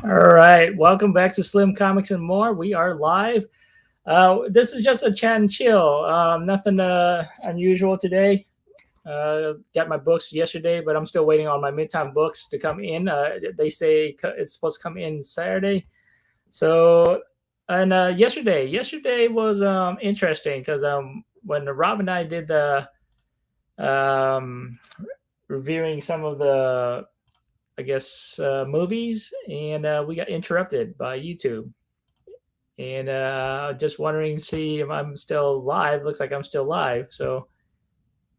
All right, welcome back to Slim Comics and More. We are live. This is just a chat and chill. Nothing unusual today. Got my books yesterday, but I'm still waiting on my midtime books to come in. They say it's supposed to come in Saturday. So, and yesterday was interesting because when Rob and I did the um, reviewing some of the movies, and we got interrupted by YouTube. And just wondering to see if I'm still live. Looks like I'm still live. So,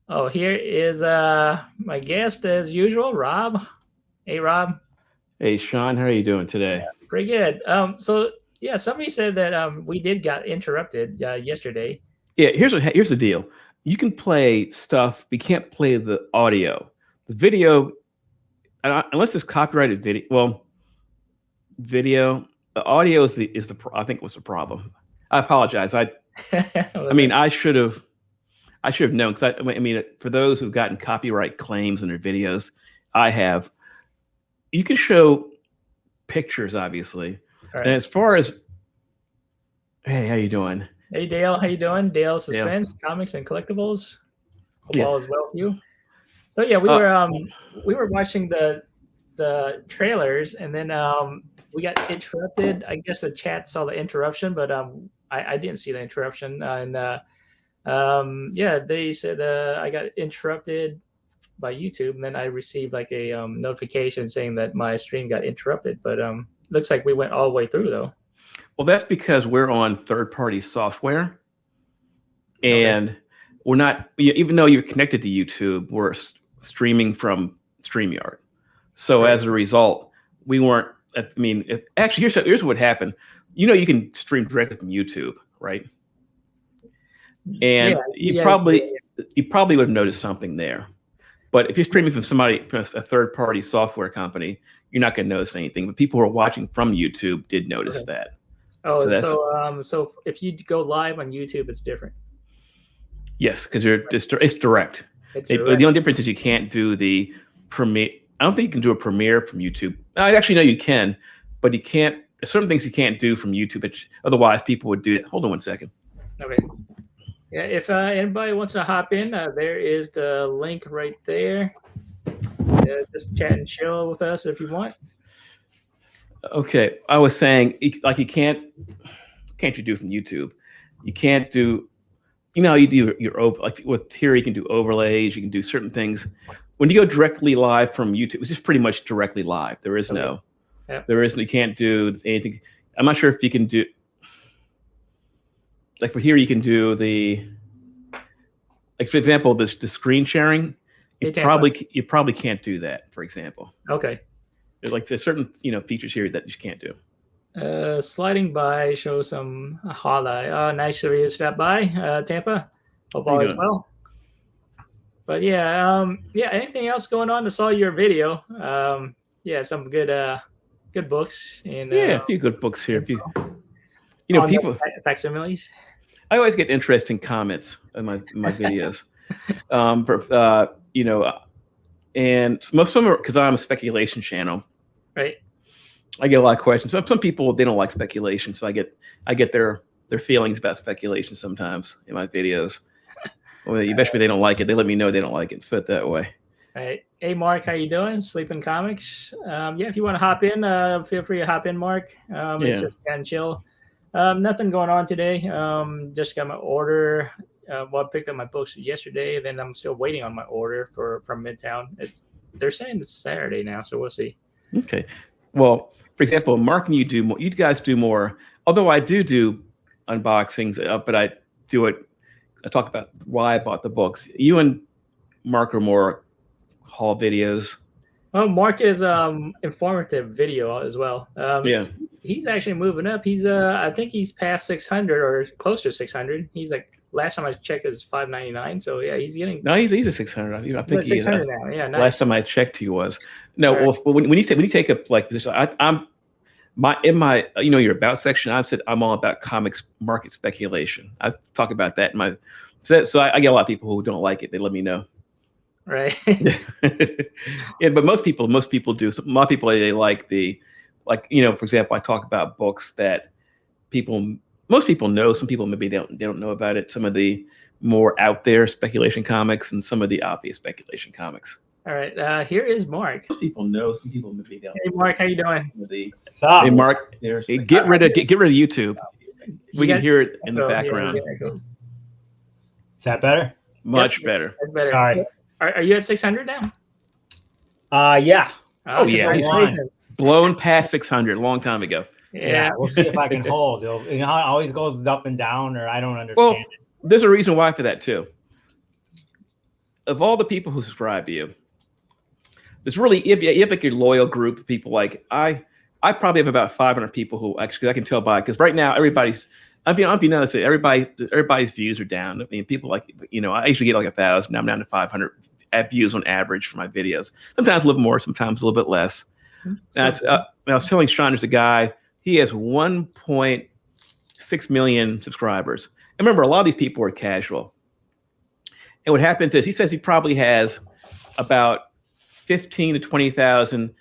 oh, here is my guest as usual, Rob. Hey, Rob. Hey, Sean, how are you doing today? Pretty good. So yeah, somebody said that we did got interrupted yesterday. Yeah, here's the deal. You can play stuff, but you can't play the audio. The video, unless it's copyrighted video. Well, video, the audio is the I think was the problem. I apologize. I mean, I should have known because I mean, for those who've gotten copyright claims in their videos, I have. You can show pictures, obviously, Right. and as far as, hey, how you doing? Hey, Dale, how you doing? Dale Suspense, Comics and Collectibles. Hope all is well with you. So yeah, we were watching the trailers, and then we got interrupted. I guess the chat saw the interruption, but I didn't see the interruption. And yeah, they said I got interrupted by YouTube, and then I received like a notification saying that my stream got interrupted. But looks like we went all the way through though. Well, that's because we're on third-party software, and we're not. Even though you're connected to YouTube, we're streaming from StreamYard. So as a result, we weren't. I mean, here's what happened. You can stream directly from YouTube, right? And you probably would have noticed something there. But if you're streaming from a third-party software company, you're not going to notice anything. But people who are watching from YouTube did notice that. Oh, so if you go live on YouTube, it's different. Yes, because it's direct. The only difference is you can't do the premiere. I don't think you can do a premiere from YouTube. I actually know you can, but you can't. There's certain things you can't do from YouTube. Otherwise, people would do it. Hold on one second. Okay. Yeah, if anybody wants to hop in, there is the link right there. Just chat and chill with us if you want. Okay, I was saying, like, you can't you do from YouTube? You can't do, you do like with here you can do overlays, you can do certain things. When you go directly live from YouTube, it's just pretty much directly live. There is you can't do anything. I'm not sure if you can do, like for here you can do like for example, the screen sharing. You probably can't do that, for example. Okay. There's certain features here that you can't do. Sliding by shows some highlight. Nice of you to stop by, Tampa. Hope all is well. But yeah, anything else going on? I saw your video. Yeah, some good books and a few good books here. People facsimiles. I always get interesting comments in my videos. And most of them are because I'm a speculation channel. Right. I get a lot of questions. Some people, they don't like speculation, so I get their feelings about speculation sometimes in my videos. Well, especially if they don't like it, they let me know they don't like it. Let's put it that way. All right. Hey, Mark, how you doing? Sleeping Comics. Yeah, if you want to hop in, feel free to hop in, Mark. It's just kind of chill. Nothing going on today. Just got my order. I picked up my books yesterday. Then I'm still waiting on my order from Midtown. They're saying it's Saturday now, so we'll see. Okay. Well, for example, Mark and you guys do more. Although I do unboxings, but I talk about why I bought the books. You and Mark are more haul videos. Oh, Mark is informative video as well. Yeah. He's actually moving up. He's I think he's past 600 or close to 600. He's like, last time I checked is 599. So yeah, he's getting. No, he's a 600. I think 600 now. Yeah. Nice. Last time I checked, he was. No, right. Well, when you take up like this, I'm in my your about section. I've said I'm all about comics market speculation. I talk about that in my. So I get a lot of people who don't like it. They let me know. Right. Yeah, but most people do. So a lot of people, they like the like, you know, for example, I talk about books that most people know. Some people maybe they don't know about it. Some of the more out there speculation comics and some of the obvious speculation comics. All right, here is Mark. Most people know. Some people maybe don't. Hey, Mark, how you doing? Hey, Mark, get rid of YouTube. We can hear it in the background. Is that better? Much better. That's better. Sorry. Are you at 600 now? Yeah. Oh, yeah. Congratulations. Blown past 600 a long time ago. Yeah. We'll see if I can hold. You know how it always goes up and down, or I don't understand Well, it. there's a reason why for that too. Of all the people who subscribe to you, there's really, if you have like your loyal group of people, like I probably have about 500 people who actually I can tell by, because right now everybody's, I've noticed that everybody's views are down. I mean, people like, you know, I usually get like 1,000. Now I'm down to 500 views on average for my videos. Sometimes a little more, sometimes a little bit less. That's I was telling Sean, there's a guy, he has 1.6 million subscribers. And remember, a lot of these people are casual. And what happens is he says he probably has about 15 to 20,000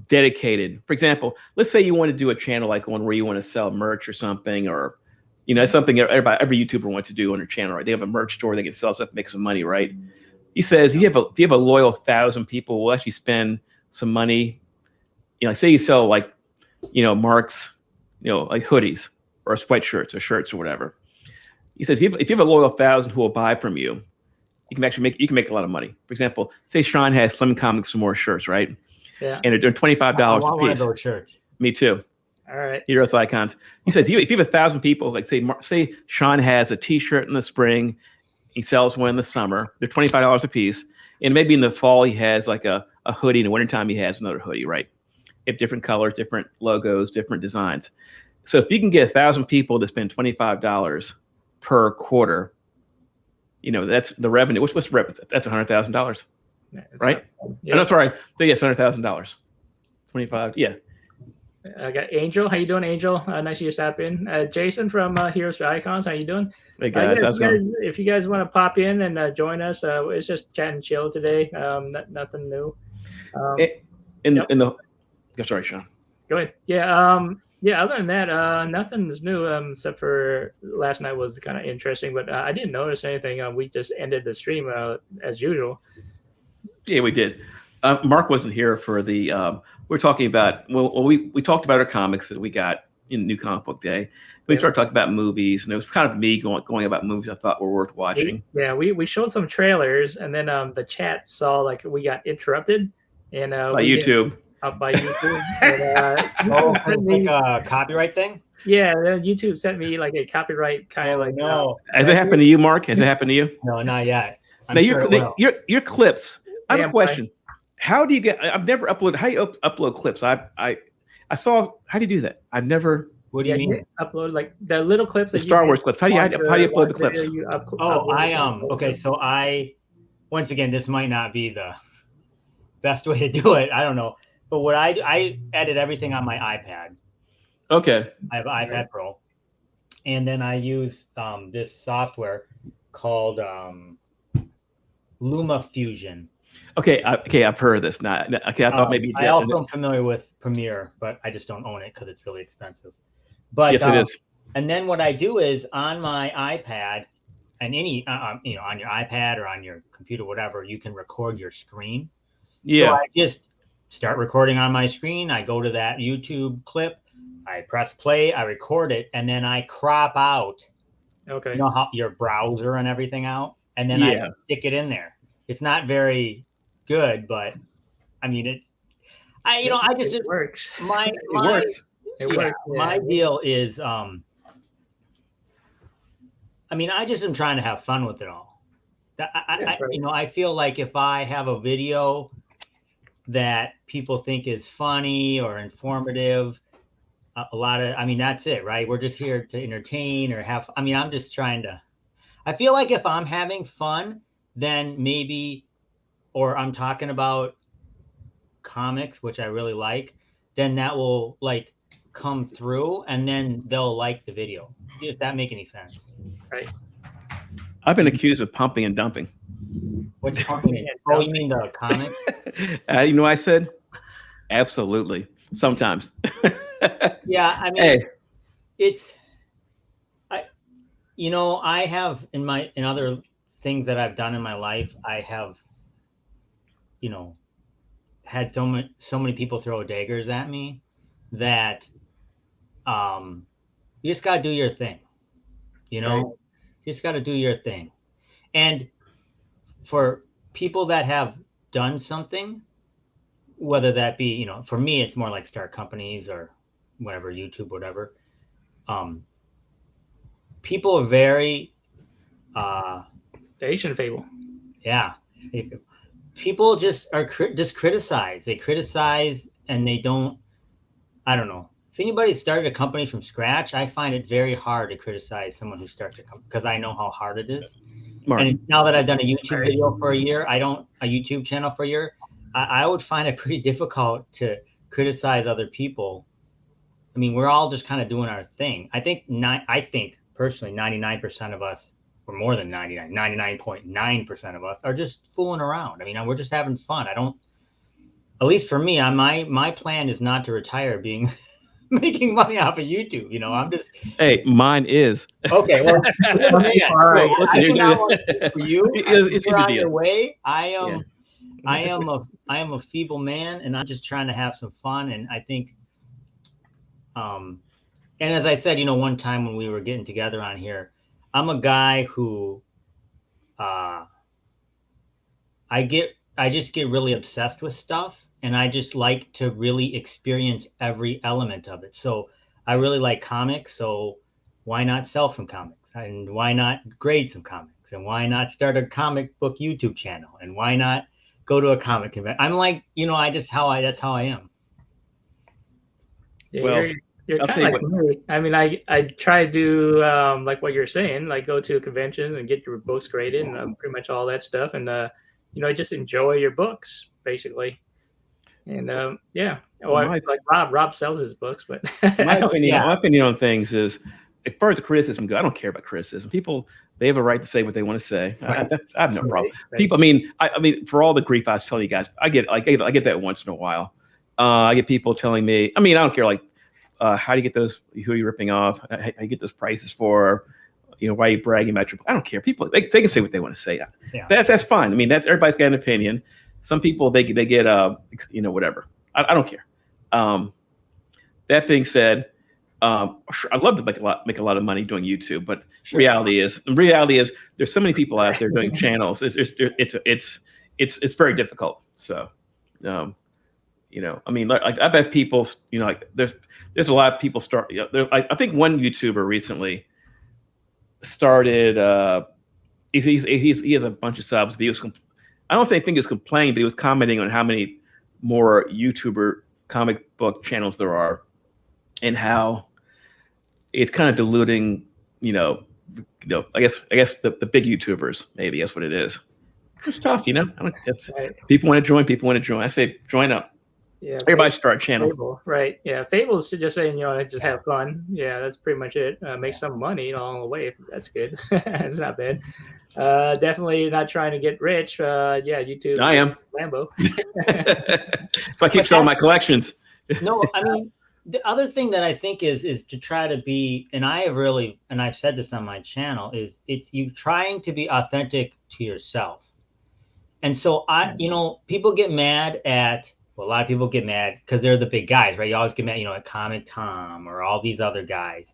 dedicated. For example, let's say you want to do a channel like one where you want to sell merch or something, or, you know, something every YouTuber wants to do on their channel, right? They have a merch store, they can sell stuff, make some money, right? He says, if you have a loyal 1,000 people who will actually spend some money, you know, say you sell like, you know, Mark's, you know, like hoodies or sweatshirts or shirts or whatever. He says, if you have a loyal 1,000 who will buy from you, you can make a lot of money. For example, say Sean has Slim Comics for More shirts, right? Yeah. And they're $25 I a want one of piece. those shirts. Me too. All right. Heroes Icons. He says, if you have 1,000 people, like say Sean has a T-shirt in the spring, he sells one in the summer. They're $25 a piece, and maybe in the fall he has like a hoodie. In the wintertime he has another hoodie, right? If different colors, different logos, different designs. So if you can get 1,000 people to spend $25 per quarter, you know, that's the revenue. What's the revenue? That's $100,000, right? Yeah. No, sorry. Yes, $100,000. 25. Yeah. I got Angel. How you doing, Angel? Nice of you to stop in. Jason from Heroes for Icons. How you doing? Hey guys, how's it going? If you guys want to pop in and join us, it's just chat and chill today. Nothing new. Sorry, Sean. Go ahead. Yeah. Yeah. Other than that, nothing's new except for last night was kind of interesting, but I didn't notice anything. We just ended the stream as usual. Yeah, we did. Mark wasn't here for the. We're talking about. Well, we talked about our comics that we got in New Comic Book Day. We started talking about movies, and it was kind of me going about movies I thought were worth watching. We showed some trailers, and then the chat saw like we got interrupted, and by YouTube. By YouTube. And, like a copyright thing? Yeah, YouTube sent me like a copyright kind of like. No. Has it happened to you, Mark? Has it happened to you? No, not yet. Now your clips. I have a question. How do you get? I've never uploaded. How do you upload clips? I saw. How do you do that? I've never. What do you mean? Upload like the little clips. The Star Wars clips. How do you upload the clips? Okay. So once again, this might not be the best way to do it. I don't know. But what I edit everything on my iPad. Okay. I have an iPad Pro, and then I use this software called LumaFusion. Okay, I've heard of this. I thought maybe. I also am familiar with Premiere, but I just don't own it because it's really expensive. But yes, it is. And then what I do is on my iPad, and any on your iPad or on your computer, whatever, you can record your screen. Yeah. So I just start recording on my screen. I go to that YouTube clip. I press play. I record it, and then I crop out. Okay. You know how your browser and everything out, and then I stick it in there. It's not very good, but I mean it works. It works. It works. My deal is I mean, I just am trying to have fun with it all. I feel like if I have a video that people think is funny or informative, that's it, right? We're just here to entertain or have, I'm just trying to, I feel like if I'm having fun, then maybe, or I'm talking about comics, which I really like, then that will like come through and then they'll like the video. If that make any sense. Right. I've been accused of pumping and dumping. What's pumping? Oh, you mean the comic? You know what I said? Absolutely. sometimes. Yeah, I mean, Hey, I have in other things that I've done in my life, I have, had so many people throw daggers at me that you just got to do your thing, Right. you just got to do your thing. And for people that have done something, whether that be, for me, it's more like start companies or whatever, YouTube, whatever. People are very, Station Fable. yeah. People just just criticize. They criticize and they don't, I don't know. If anybody started a company from scratch, I find it very hard to criticize someone who starts a company because I know how hard it is. Mark. And now that I've done a YouTube video for a year, a YouTube channel for a year, I would find it pretty difficult to criticize other people. I mean, we're all just kind of doing our thing. I think personally, 99% of us, or more than 99.9% of us are just fooling around. I mean, we're just having fun. At least for me, my plan is not to retire being making money off of YouTube. I'm just. Hey, mine is. Okay, well, All right. Listen, for you, it's you're a on deal. your way. I am a feeble man, and I'm just trying to have some fun. And I think, and as I said, one time when we were getting together on here, I'm a guy who, I just get really obsessed with stuff, and I just like to really experience every element of it. So I really like comics. So why not sell some comics, and why not grade some comics, and why not start a comic book YouTube channel, and why not go to a comic event? I'm like, that's how I am. Yeah, Well, you're I'll kind tell of you like me. I mean, I try to do like what you're saying, like go to a convention and get your books graded and pretty much all that stuff, and just enjoy your books basically. And yeah, like Rob sells his books, but my opinion on things is, as far as the criticism goes, I don't care about criticism. People, they have a right to say what they want to say. Right. I have no problem. Right. People, I mean, for all the grief I was telling you guys, I get that once in a while. I get people telling me, I don't care, like, how do you get those? Who are you ripping off? How do you get those prices for? Why are you bragging about your? I don't care. People, they can say what they want to say. Yeah. That's fine. I mean, everybody's got an opinion. Some people they get whatever. I don't care. That being said, I'd love to make a lot of money doing YouTube, but Sure. reality is there's so many people out there doing channels. It's very difficult. So, I bet people, like there's a lot of people start. I think one YouTuber recently started. He has a bunch of subs, but I don't think he was complaining, but he was commenting on how many more YouTuber comic book channels there are, and how it's kind of diluting, I guess the big YouTubers, maybe that's what it is. It's tough, people want to join. I say join up. Yeah, everybody start a channel. Fable, right? Yeah, Fable is just saying, just have fun. Yeah, that's pretty much it. Make some money along the way. That's good. It's not bad. Definitely not trying to get rich. Yeah, YouTube. I am Lambo. So I keep selling my collections. No, I mean, the other thing that I think is to try to be, and I've said this on my channel, is it's you trying to be authentic to yourself. And so people get mad at. Well, a lot of people get mad because they're the big guys, right? You always get mad, at Comic Tom or all these other guys.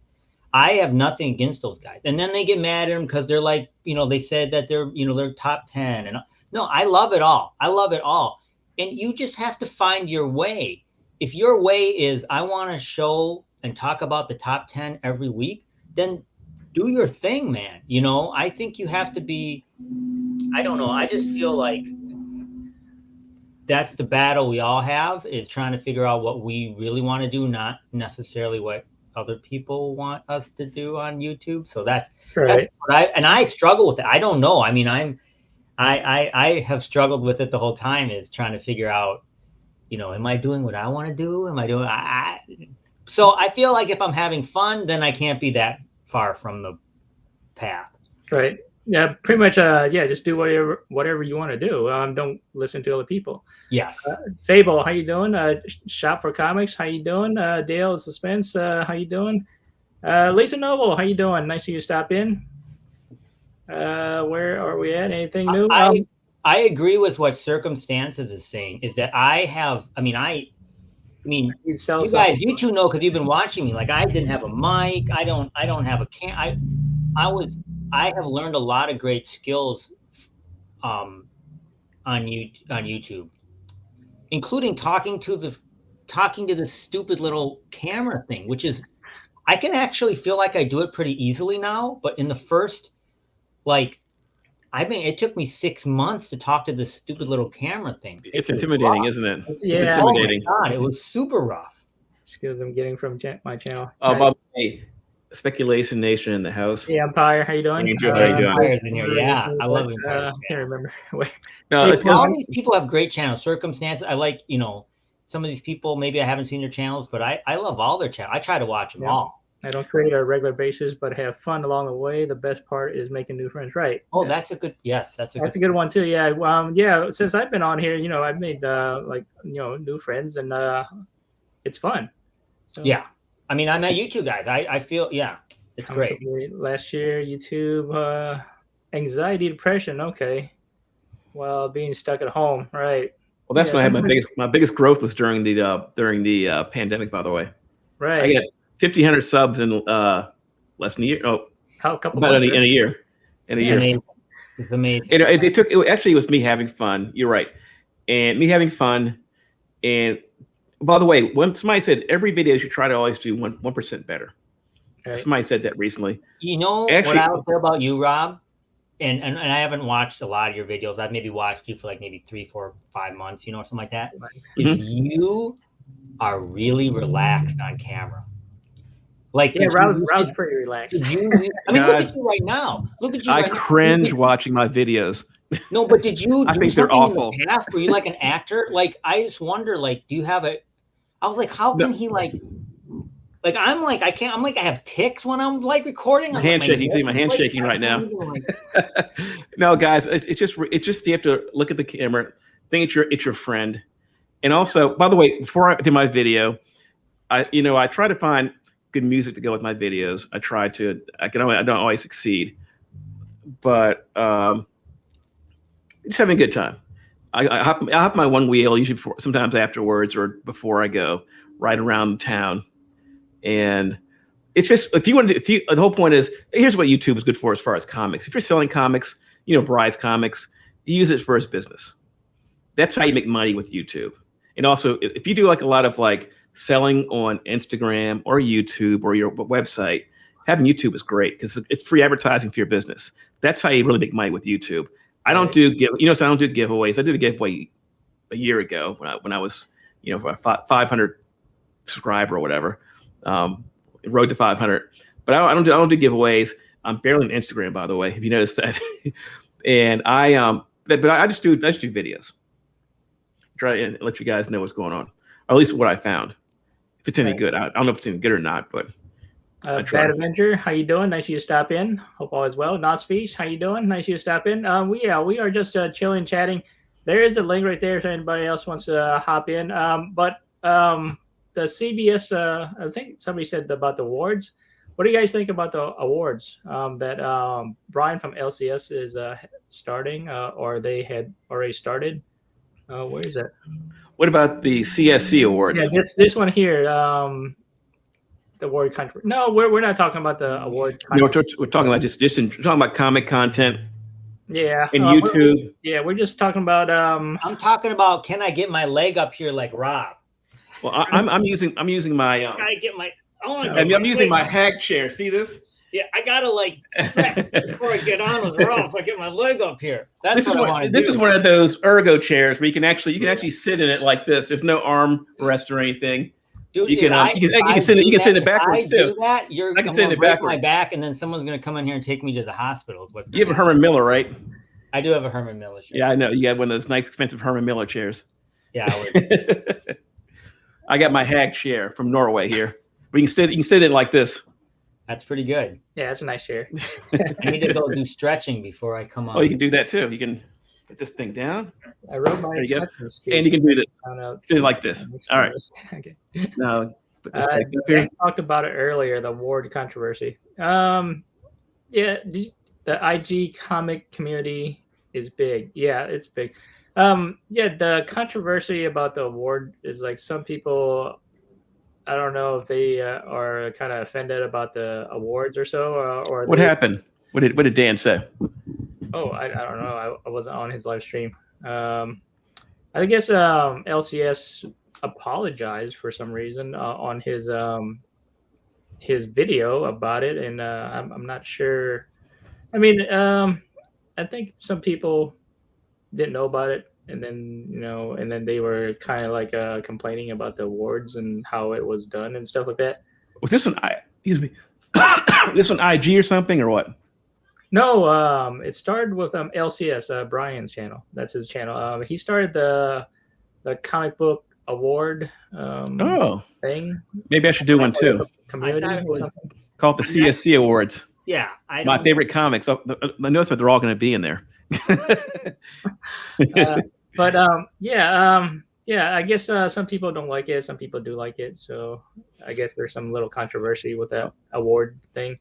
I have nothing against those guys. And then they get mad at them because they're like, they said that they're top 10. And no, I love it all. I love it all. And you just have to find your way. If your way is, I want to show and talk about the top 10 every week, then do your thing, man. I think you have to be, I don't know. I just feel like that's the battle we all have, is trying to figure out what we really want to do, not necessarily what other people want us to do on YouTube. So that's what I struggle with it. I don't know. I mean, I have struggled with it the whole time, is trying to figure out, am I doing what I want to do? Am I doing, so I feel like if I'm having fun, then I can't be that far from the path. Right. Yeah, pretty much. Yeah, just do whatever you want to do. Don't listen to other people. Yes. Fable, how you doing? Shop for Comics, how you doing? Dale Suspense, how you doing? Lisa Noble, how you doing? Nice of you to stop in. Where are we at? Anything new? I agree with what Circumstances is saying. Is that I mean, you guys, you two know because you've been watching me. Like I didn't have a mic. I don't have a I have learned a lot of great skills, on YouTube, including talking to the stupid little camera thing, which is, I can actually feel like I do it pretty easily now. But in the first, it took me 6 months to talk to this stupid little camera thing. It's intimidating, isn't it? It's intimidating. Oh my God, it was super rough. Skills I'm getting from my channel. Oh, nice. Hey, Speculation Nation in the house. Yeah, Empire, how you doing? How you doing? Empire's in here. Yeah, I love Empire. I can't remember. No, all these people have great channels. Circumstances, I like, some of these people, maybe I haven't seen their channels, but I love all their channels. I try to watch them all. I don't create on a regular basis, but have fun along the way. The best part is making new friends, right? Oh, that's a good one too. Yeah. Yeah. Since I've been on here, I've made new friends, and it's fun. So, yeah. I mean, I met you two guys. I feel, it's great. Last year, YouTube, anxiety, depression. Okay. Well, being stuck at home, right? Well, that's when I had my biggest growth was during the pandemic, by the way. Right. I got 1,500 subs in less than a year. Oh, a couple about months, in a year. It's amazing. It was me having fun. You're right, and me having fun. And by the way, when somebody said every video should try to always do 1% better. Right. Somebody said that recently. What I would say about you, Rob, and I haven't watched a lot of your videos. I've maybe watched you for like maybe 3, 4, 5 months, something like that. Mm-hmm. Is you are really relaxed on camera. Rob's pretty relaxed. Look at you right now. Look at you. I cringe watching my videos. No, but did you? I think they're awful. In the past? Were you like an actor? I just wonder. Do you have a? I was like, how can he I can't. I'm like, I have tics when I'm recording. My hand shaking. See my hand shaking right now. No, guys, it's just you have to look at the camera, think it's your friend, and also, by the way, before I do my video, I try to find good music to go with my videos. I don't always succeed, but just having a good time. I hop my one wheel usually sometimes afterwards or before I go, ride around town, and it's just the whole point is, here's what YouTube is good for as far as comics. If you're selling comics, Bry's Comics, you use it for his business. That's how you make money with YouTube. And also, if you do a lot of selling on Instagram or YouTube or your website, having YouTube is great because it's free advertising for your business. That's how you really make money with YouTube. I don't do so I don't do giveaways. I did a giveaway a year ago when I was, for a 500 subscriber or whatever, road to 500. But I don't do giveaways. I'm barely on Instagram, by the way, if you noticed that. And but I just do videos. Try and let you guys know what's going on, or at least what I found. If it's any good, I don't know if it's any good or not, but. Bad Avenger, how you doing? Nice of you to stop in. Hope all is well. Nosfeast, how you doing? Nice of you to stop in. We are just chilling, chatting. There is a link right there if anybody else wants to hop in. But the CBS, I think somebody said about the awards. What do you guys think about the awards that Brian from LCS is starting, or they had already started? Where is that? What about the CSC awards? Yeah, this one here. The award country. No, we're not talking about the award. No, we're talking about talking about comic content. Yeah, and YouTube. We're just talking about. I'm talking about. Can I get my leg up here like Rob? Well, I'm using my. I gotta get my. I'm using my hack chair. See this? Yeah, I gotta stretch before I get on with Rob. If I get my leg up here. This is one of those ergo chairs where you can actually sit in it like this. There's no arm rest or anything. Dude, you can sit in it backwards too. I can sit in it backwards. My back, and then someone's gonna come in here and take me to the hospital. You have a Herman Miller, right? I do have a Herman Miller chair. Yeah, I know. You got one of those nice, expensive Herman Miller chairs. Yeah, I would. I got my Hag chair from Norway here. You can sit in like this. That's pretty good. Yeah, that's a nice chair. I need to go do stretching before I come on. Oh, you can do that too. You can put this thing down. I wrote my There you go. acceptance speech. And you can do this. Found out- Sit like this. All right. Okay. Now, put this back up here. I talked about it earlier, the Ward controversy. Yeah, the IG comic community is big. Yeah, it's big. Yeah, the controversy about the award is like some people, I don't know if they are kind of offended about the awards or so, or What happened? What did Dan say? Oh, I don't know. I wasn't on his live stream. I guess LCS apologized for some reason on his video about it, and I'm not sure. I mean, I think some people didn't know about it, and then they were kind of like complaining about the awards and how it was done and stuff like that. Was this on excuse me? This on IG or something or what? No, it started with LCS, Brian's channel. That's his channel. He started the comic book award thing. Maybe I should do one too. Community or something. Called the CSC Awards. Yeah, My favorite comics. I noticed that they're all going to be in there. But yeah, I guess some people don't like it. Some people do like it. So I guess there's some little controversy with that award thing.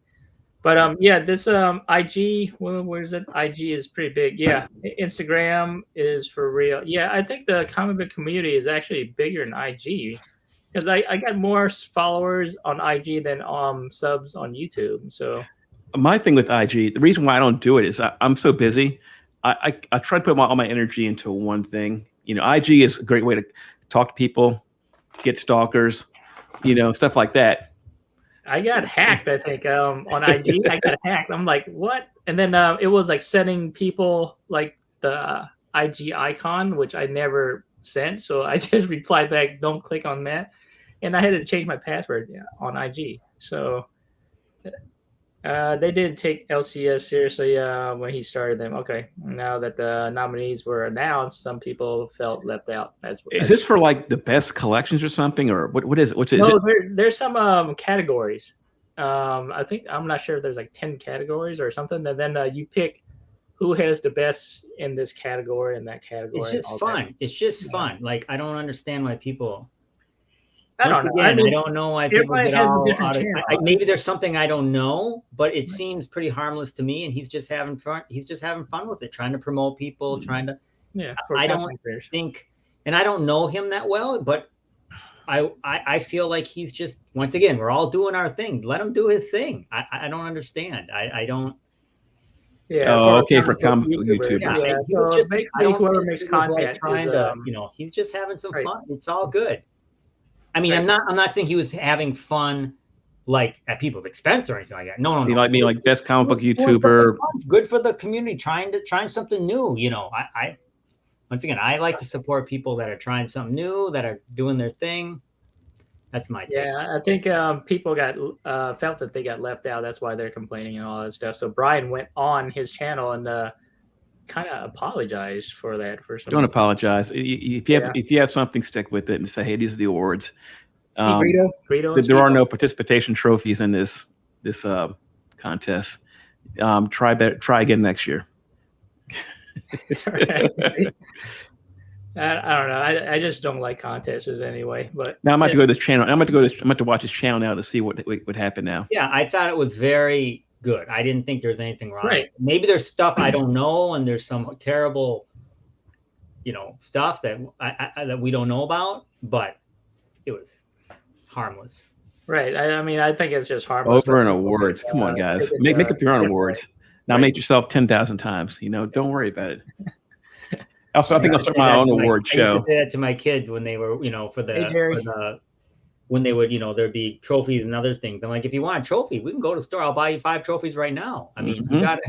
But yeah, this IG, where is it? IG is pretty big. Yeah, Instagram is for real. Yeah, I think the comic book community is actually bigger than IG because I got more followers on IG than subs on YouTube. So my thing with IG, the reason why I don't do it is I'm so busy. I try to put all my energy into one thing. IG is a great way to talk to people, get stalkers, stuff like that. I got hacked, I think, on IG. I got hacked. I'm like, what? And then it was like sending people like the IG icon, which I never sent. So I just replied back, don't click on that. And I had to change my password on IG. So they did take LCS seriously when he started them. Okay, now that the nominees were announced, some people felt left out. Is this for like the best collections or something, or what is it? No, there's some categories. I think I'm not sure if there's like 10 categories or something, and then you pick who has the best in this category and that category. It's just fun. It's just fun. Like I don't understand why people. I don't know. Again, I don't know why people get all out of. Maybe there's something I don't know, but it seems pretty harmless to me. And he's just having fun. He's just having fun with it, trying to promote people, trying to. Yeah, I don't think, and I don't know him that well, but I feel like he's just, once again, we're all doing our thing. Let him do his thing. I don't understand. I don't. Yeah. Oh, okay. For comic YouTubers. Yeah. So just basically, whoever makes content, trying to, he's just having some fun. It's all good. I mean, I'm not saying he was having fun like at people's expense or anything like that. No. You like best comic book YouTuber. Good for the community, trying something new. I once again, I like to support people that are trying something new, that are doing their thing. That's my take. Yeah, I think people felt that they got left out. That's why they're complaining and all that stuff. So Brian went on his channel and kind of apologized for that. Don't apologize. If you have something, stick with it and say, hey, these are the awards. Greedo there are no participation trophies in this contest. Try again next year. I don't know. I just don't like contests anyway. But now I'm about to go to this channel. I'm about to watch this channel now to see what happened now. Yeah, I thought it was very good. I didn't think there was anything wrong. Right. Maybe there's stuff I don't know, and there's some terrible, stuff that that we don't know about. But it was harmless. Right. I mean, I think it's just harmless. Over in awards. Come on, guys. Make up your own awards. Now make yourself 10,000 times. Don't worry about it. Also, I think I'll start my own award show. I used to say that to my kids when they were, when they would, there'd be trophies and other things. I'm like, if you want a trophy, we can go to the store. I'll buy you 5 trophies right now. I mean, you got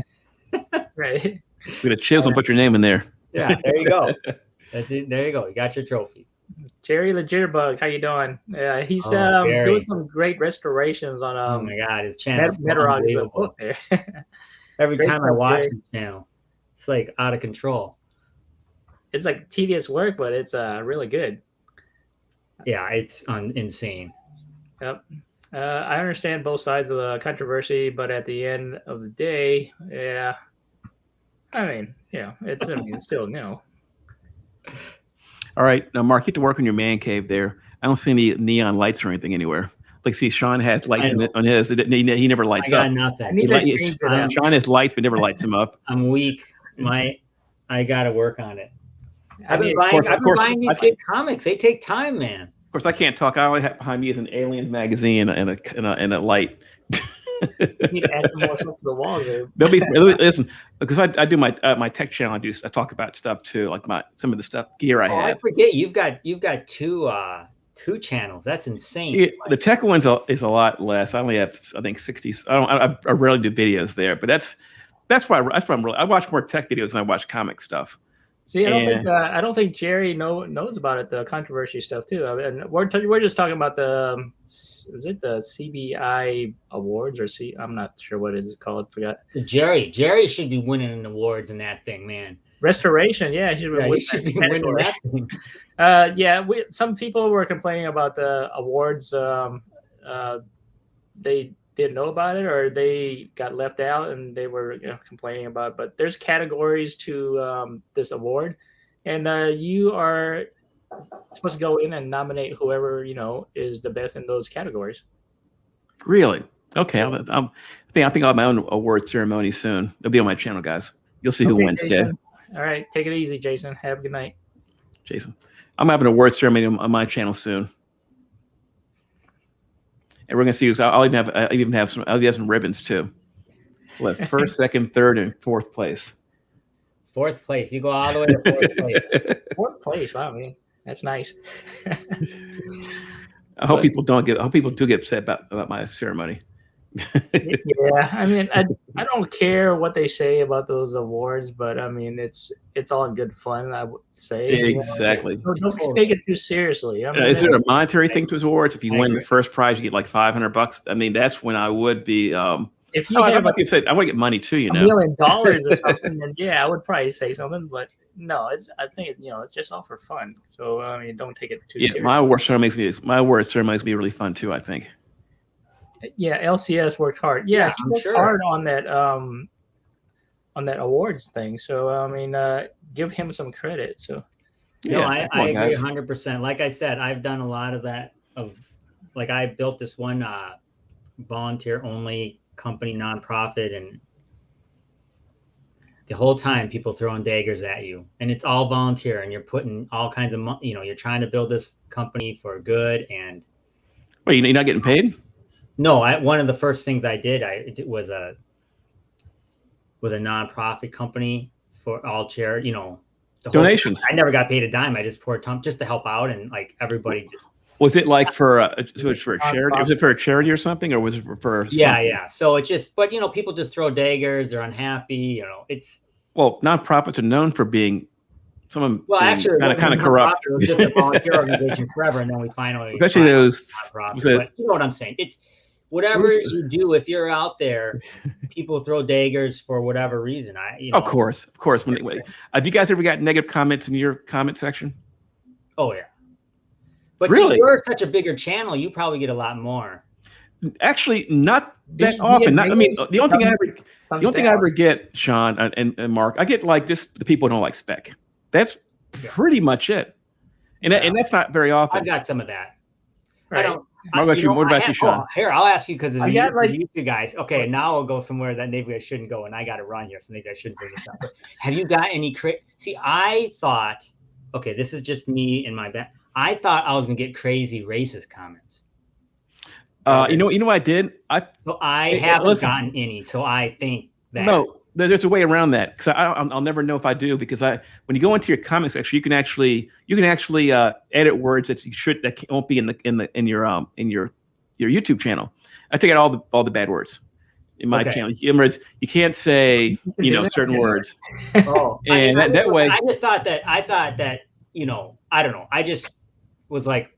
it. Right. Get a chisel and put your name in there. Yeah, there you go. That's it. There you go. You got your trophy. Jerry the Jitterbug, how you doing? He's doing some great restorations on. Oh my God, his channel. Medarog is a book there. Every time I watch his channel, it's like out of control. It's like tedious work, but it's really good. Yeah, it's insane. Yep. I understand both sides of the controversy, but at the end of the day, yeah, I mean, it's still no. All right, now Mark, you have to work on your man cave there. I don't see any neon lights or anything anywhere. Like, see, Sean has lights on his. He never lights up. I got nothing. I need to change it. Sean has lights, but never lights him up. I'm weak. I got to work on it. I've been of course, buying these big comics. They take time, man. Of course, I can't talk. I only have behind me is an Aliens magazine and a light. You need to add some more stuff to the walls there. Listen, because I do my tech channel. I talk about stuff too, like some of the stuff gear I have. I forget you've got two channels. That's insane. Yeah, the tech one's is a lot less. I only have, I think, 60. I rarely do videos there, but that's why I watch more tech videos than I watch comic stuff. See, I don't think Jerry knows about it, the controversy stuff too. I mean, we're just talking about the CBI awards or I'm not sure what is it called. Forgot. Jerry should be winning an awards in that thing, man. Restoration, yeah, he should be winning that thing. Some people were complaining about the awards. They didn't know about it, or they got left out, and they were complaining about it. But there's categories to this award, and you are supposed to go in and nominate whoever is the best in those categories. Really? Okay. I think I'll have my own award ceremony soon. It'll be on my channel, guys. You'll see who wins today. All right, take it easy, Jason. Have a good night. Jason, I'm having an award ceremony on my channel soon. And we're gonna see. I'll even have some ribbons too. We'll have first, second, third, and fourth place. Fourth place. You go all the way to fourth place. Fourth place. Wow, man, that's nice. I hope people do get upset about my ceremony. Yeah, I mean, I don't care what they say about those awards, but I mean, it's all in good fun, I would say. Exactly. Don't take it too seriously. I mean, is there a monetary thing to his awards? If you win the first prize, you get like $500. I mean, that's when I would be. If you have, like you said, I want to get money too. $1 million or something, then yeah, I would probably say something. But no, I think it's just all for fun. So I mean, don't take it too seriously. My award ceremony makes me really fun too, I think. Yeah, LCS worked hard. Yeah, he worked hard on that awards thing. So I mean, give him some credit. So I agree 100%. Like I said, I've done a lot of that. I built this one volunteer only company nonprofit, and the whole time people throwing daggers at you, and it's all volunteer, and you're putting all kinds of money. You're trying to build this company for good. And wait, you're not getting paid? No, one of the first things I did, was a nonprofit company for all charity. Donations. I never got paid a dime. I just poured just to help out, and like everybody just. Was it like for a charity? Was it for a charity or something, or was it for? Yeah. So it just, but people just throw daggers. They're unhappy. It's. Well, nonprofits are known for being. Actually, kind of corrupt. It was just a volunteer organization forever, and then we finally. Especially those. But you know what I'm saying? It's. Whatever you do, if you're out there, people throw daggers for whatever reason. Of course. Have you guys ever got negative comments in your comment section? Oh yeah. But really, you're such a bigger channel. You probably get a lot more. Actually, not that often. I mean, the only thing I ever get, Sean and Mark, I get like just the people who don't like spec. That's pretty much it. And that's not very often. I got some of that. Right. I don't. What about you, Sean? Here, I'll ask you because of you guys. Okay, now I'll go somewhere that maybe I shouldn't go, and I got to run here, so maybe I shouldn't bring this up. But have you got any See, I thought, okay, this is just me and my bet. I thought I was gonna get crazy racist comments. You know what I did? I haven't gotten any, so I think that. No, there's a way around that, because I'll never know if I do, because when you go into your comment section, you can actually edit words that won't be in your YouTube channel. I take out all the bad words in my channel. You can't say certain words. Oh, and that way. I thought that I don't know. I just was like,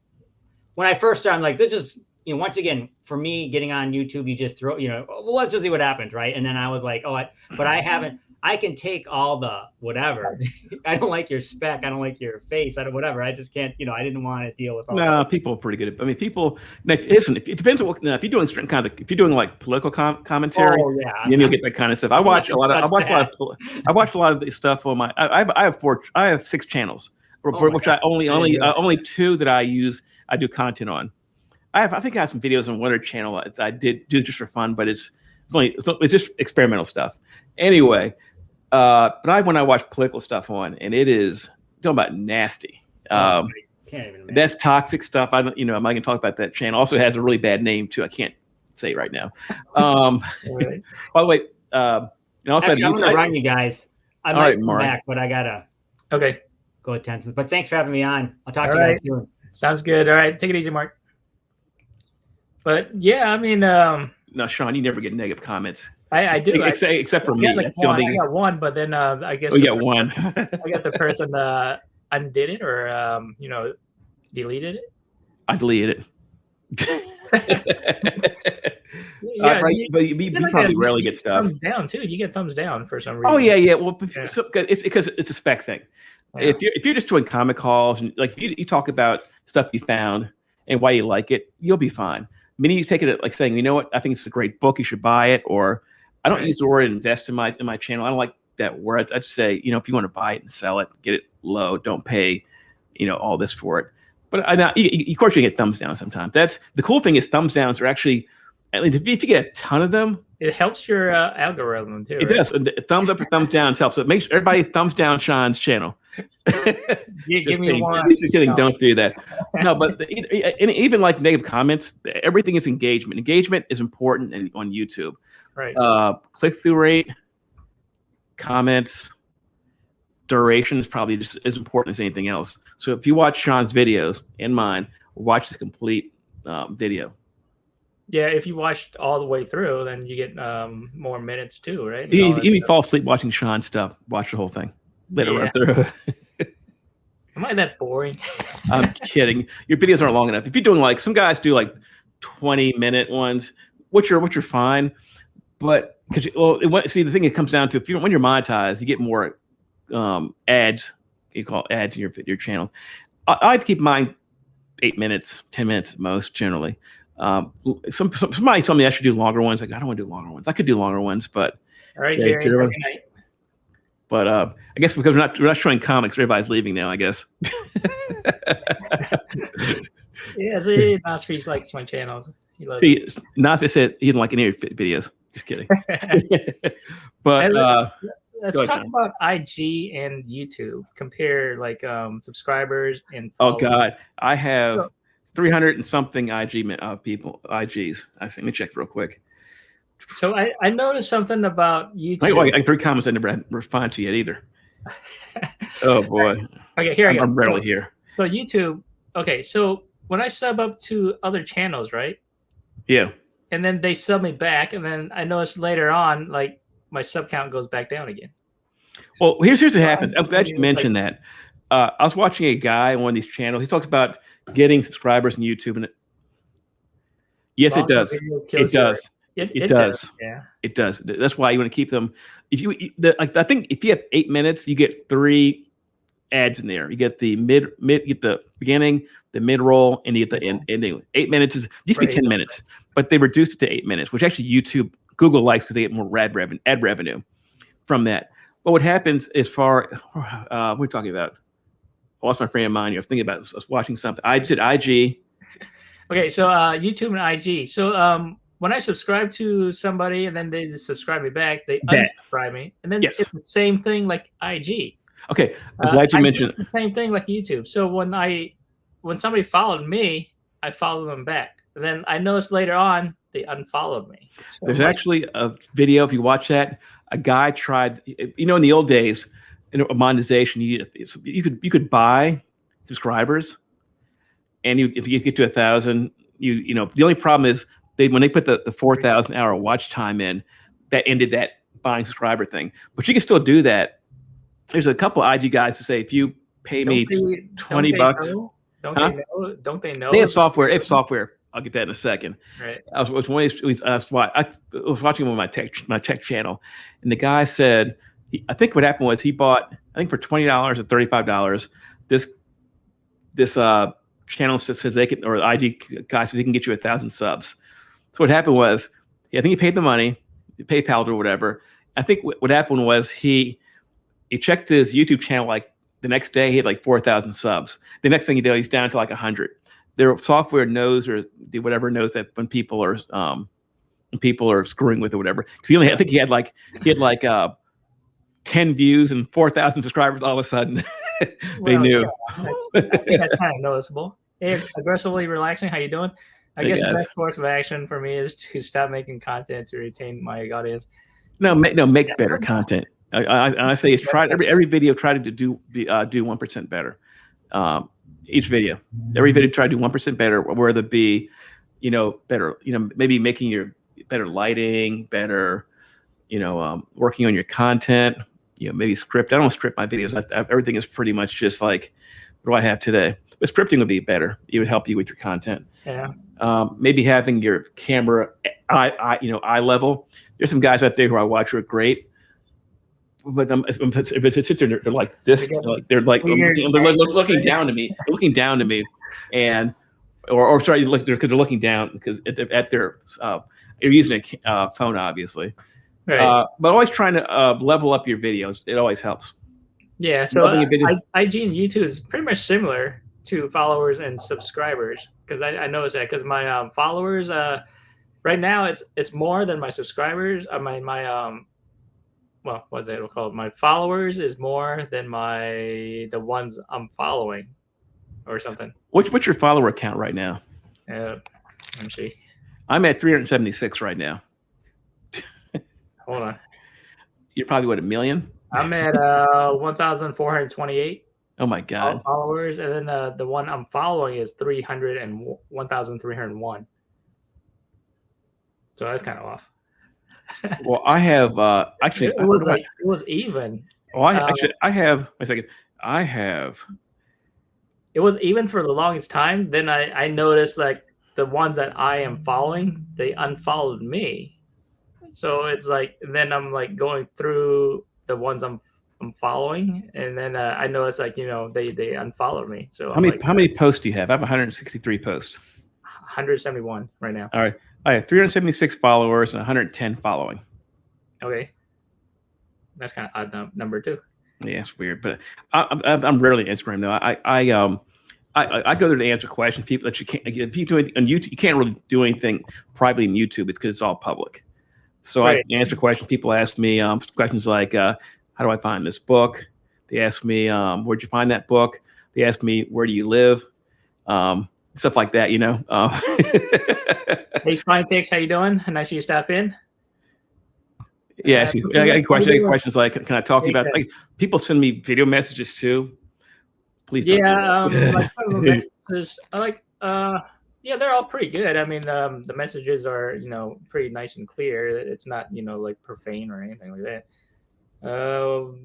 when I first started, I'm like, they're just. Once again, for me, getting on YouTube, you just throw, let's just see what happens, right? And then I was like, but I haven't. I can take all the whatever. I don't like your spec. I don't like your face. I don't whatever. I just can't. I didn't want to deal with all. No, people are pretty good at. I mean, people. Listen, it depends on what. If you're doing certain kind of, if you're doing like political commentary, then you'll get that kind of stuff. I watch a lot of the stuff on my. I have 6 channels, which I only 2 that I use. I do content on. I think I have some videos on one other channel I did do just for fun, but it's just experimental stuff. Anyway, but when I watch political stuff on, and it is talking about nasty. Can't even imagine. That's toxic stuff. I'm not going to talk about that channel. Also has a really bad name too. I can't say it right now. Right. By the way, and also actually, I'm going to run you guys. I might come Mark. back, but I gotta go attend to. But thanks for having me on. I'll talk to you guys soon. Sounds good. All right, take it easy, Mark. But yeah, I mean, no, Sean, you never get negative comments. I do, except for me. I got one, but then I guess you got one. I got the person undid it or deleted it. I deleted it. Yeah, but you probably rarely get stuff. Thumbs down too. You get thumbs down for some reason. Oh yeah. Well, it's because it's a spec thing. Yeah. If you're just doing comic calls and like you talk about stuff you found and why you like it, you'll be fine. Many you take it like saying, you know what, I think it's a great book, you should buy it, or I don't use the word invest in my channel. I don't like that word. I'd say, if you want to buy it and sell it, get it low, don't pay, all this for it. But of course you get thumbs down sometimes. That's the cool thing is thumbs downs are actually, at least if you get a ton of them, it helps your algorithm too. It does. And thumbs up or thumbs down helps. So make sure everybody thumbs down Sean's channel. Give me one. Just kidding. Don't do that. No, but even like negative comments, everything is engagement. Engagement is important on YouTube. Right. Click-through rate, comments, duration is probably just as important as anything else. So if you watch Sean's videos and mine, watch the complete video. Yeah, if you watched all the way through, then you get more minutes too, right? Even if you fall asleep watching Sean's stuff, watch the whole thing. Let it run through. Am I that boring? I'm kidding. Your videos aren't long enough. If you're doing like some guys do like 20-minute ones, which are fine, but see the thing it comes down to when you're monetized, you get more ads. You call ads in your channel. I'd keep mine 8 minutes, 10 minutes at most generally. Somebody told me I should do longer ones. Like I don't want to do longer ones. I could do longer ones, but all right, Jerry. Good night. But I guess because we're not showing comics, everybody's leaving now. I guess. Yeah, so Nasfi's likes my channels. He loves it. Nasfi said he didn't like any of your videos. Just kidding. But let's talk about IG and YouTube. Compare like subscribers and followers. Oh God, I have 300 and something people IGs. I think. Let me check real quick. So I noticed something about YouTube. I 3 comments I never respond to yet either. Oh boy. Okay, here I go. I'm rarely here. So YouTube. Okay, so when I sub up to other channels, right? Yeah. And then they sub me back, and then I noticed later on, like my sub count goes back down again. Well, here's what happens. I'm glad you mentioned that. I was watching a guy on one of these channels. He talks about getting subscribers on YouTube, and yes, it does. It does. It does. Yeah, it does. That's why you want to keep them. I think if you have 8 minutes, you get 3 ads in there. You get the mid, you get the beginning, the mid roll, and you get the ending. 8 minutes used to be 10 minutes, but they reduced it to 8 minutes, which actually Google likes because they get more ad revenue from that. But what happens as far what are we talking about? I lost my frame of mind here. I was thinking about I was watching something. I said IG. Okay, so YouTube and IG. So when I subscribe to somebody and then they just subscribe me back, they unsubscribe me, and then it's the same thing like IG. Okay, I'm glad you mentioned the same thing like YouTube. So when somebody followed me, I followed them back. And then I noticed later on they unfollowed me. So there's actually a video, if you watch that, a guy tried, in the old days, monetization, you could buy subscribers, and if you get to 1,000, the only problem is when they put the 4,000 hour watch time in, that ended that buying subscriber thing. But you can still do that. There's a couple of IG guys who say if you pay me $20, don't they know? They have software. I'll get that in a second. Right. I was watching him on my tech channel, and the guy said I think what happened was he bought, I think for $20 or $35, this channel says they can, or IG guy says he can get you 1,000 subs. So what happened was, I think he paid the money, PayPal or whatever. I think what happened was he checked his YouTube channel like the next day, he had like 4,000 subs. The next thing you know, he's down to like 100. Their software knows, or whatever knows, that when people are screwing with it or whatever. Because he only, I think he had like 10 views and 4,000 subscribers all of a sudden. They knew. Yeah, I think that's kind of noticeable. Hey, aggressively relaxing. How you doing? I guess the best course of action for me is to stop making content to retain my audience. Make better content. I say it's try every video. Try to do 1% better. Each video, every video, try to do 1% better. Whether it be, better, maybe making your better lighting, better, working on your content. Maybe script. I don't script my videos. Everything is pretty much just like, what do I have today? But scripting would be better. It would help you with your content. Yeah. Maybe having your camera eye level. There's some guys out there who I watch who are great, but if it's sit there, they're like this, they're looking down to me. They're looking down to me, and or sorry, because they're looking down because at their you're using a phone, obviously. Right. But always trying to level up your videos. It always helps. Yeah. So IG and YouTube is pretty much similar to followers and subscribers, because I noticed that, because my followers right now it's more than my subscribers. What's it called? My followers is more than the ones I'm following, or something. What's your follower count right now? Let me see. I'm at 376 right now. Hold on. You're probably what, 1 million? I'm at 1,428. Oh my God. Followers, and then the one I'm following is 1,301. So that's kind of off. Well, I have actually. It was even. Oh, I have. Wait a second. I have. It was even for the longest time. Then I noticed like the ones that I am following, they unfollowed me. So it's like, then I'm like going through the ones I'm following, and then I noticed like they unfollowed me. So how many posts do you have? I have 163 posts. 171 right now. All right. I have 376 followers and 110 following. Okay. That's kind of odd number too. Yeah, it's weird, but I'm rarely on Instagram though. I go there to answer questions. People that you can't, if you do it on YouTube, you can't really do anything privately in YouTube because it's all public. So right. I answer questions. People ask me questions like, how do I find this book? They ask me, where'd you find that book? They ask me, where do you live? Stuff like that, Hey, Spinetix, how you doing? Nice you stop in. Yeah, I got questions like, can I talk to you about? Like, people send me video messages too. Please. Yeah, like some of the messages, they're all pretty good. I mean, the messages are pretty nice and clear. It's not like profane or anything like that.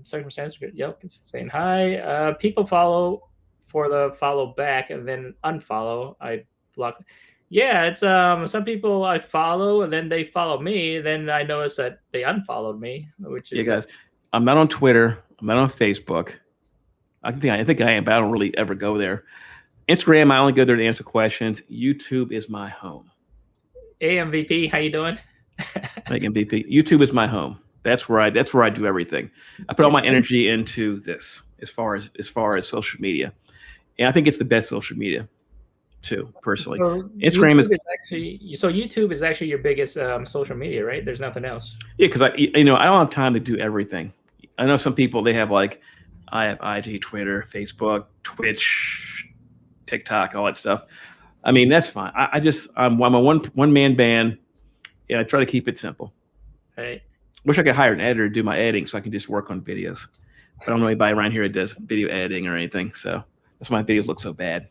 Circumstances, yep, it's saying hi. People follow for the follow back and then unfollow. I block. Yeah, it's some people I follow and then they follow me. Then I notice that they unfollowed me, which is. Yeah, guys, I'm not on Twitter. I'm not on Facebook. I think I am, but I don't really ever go there. Instagram, I only go there to answer questions. YouTube is my home. Hey, MVP, how you doing? Like MVP, YouTube is my home. That's where I do everything. I put all my energy into this as far as social media, and I think it's the best social media, too. Personally, so Instagram YouTube is actually your biggest social media, right? There's nothing else. Yeah, because I don't have time to do everything. I know some people, they have I have IG, Twitter, Facebook, Twitch, TikTok, all that stuff. I mean, that's fine. I'm a one man band. Yeah, I try to keep it simple. Right. Wish I could hire an editor to do my editing so I can just work on videos. But I don't know anybody around here that does video editing or anything, so that's why my videos look so bad.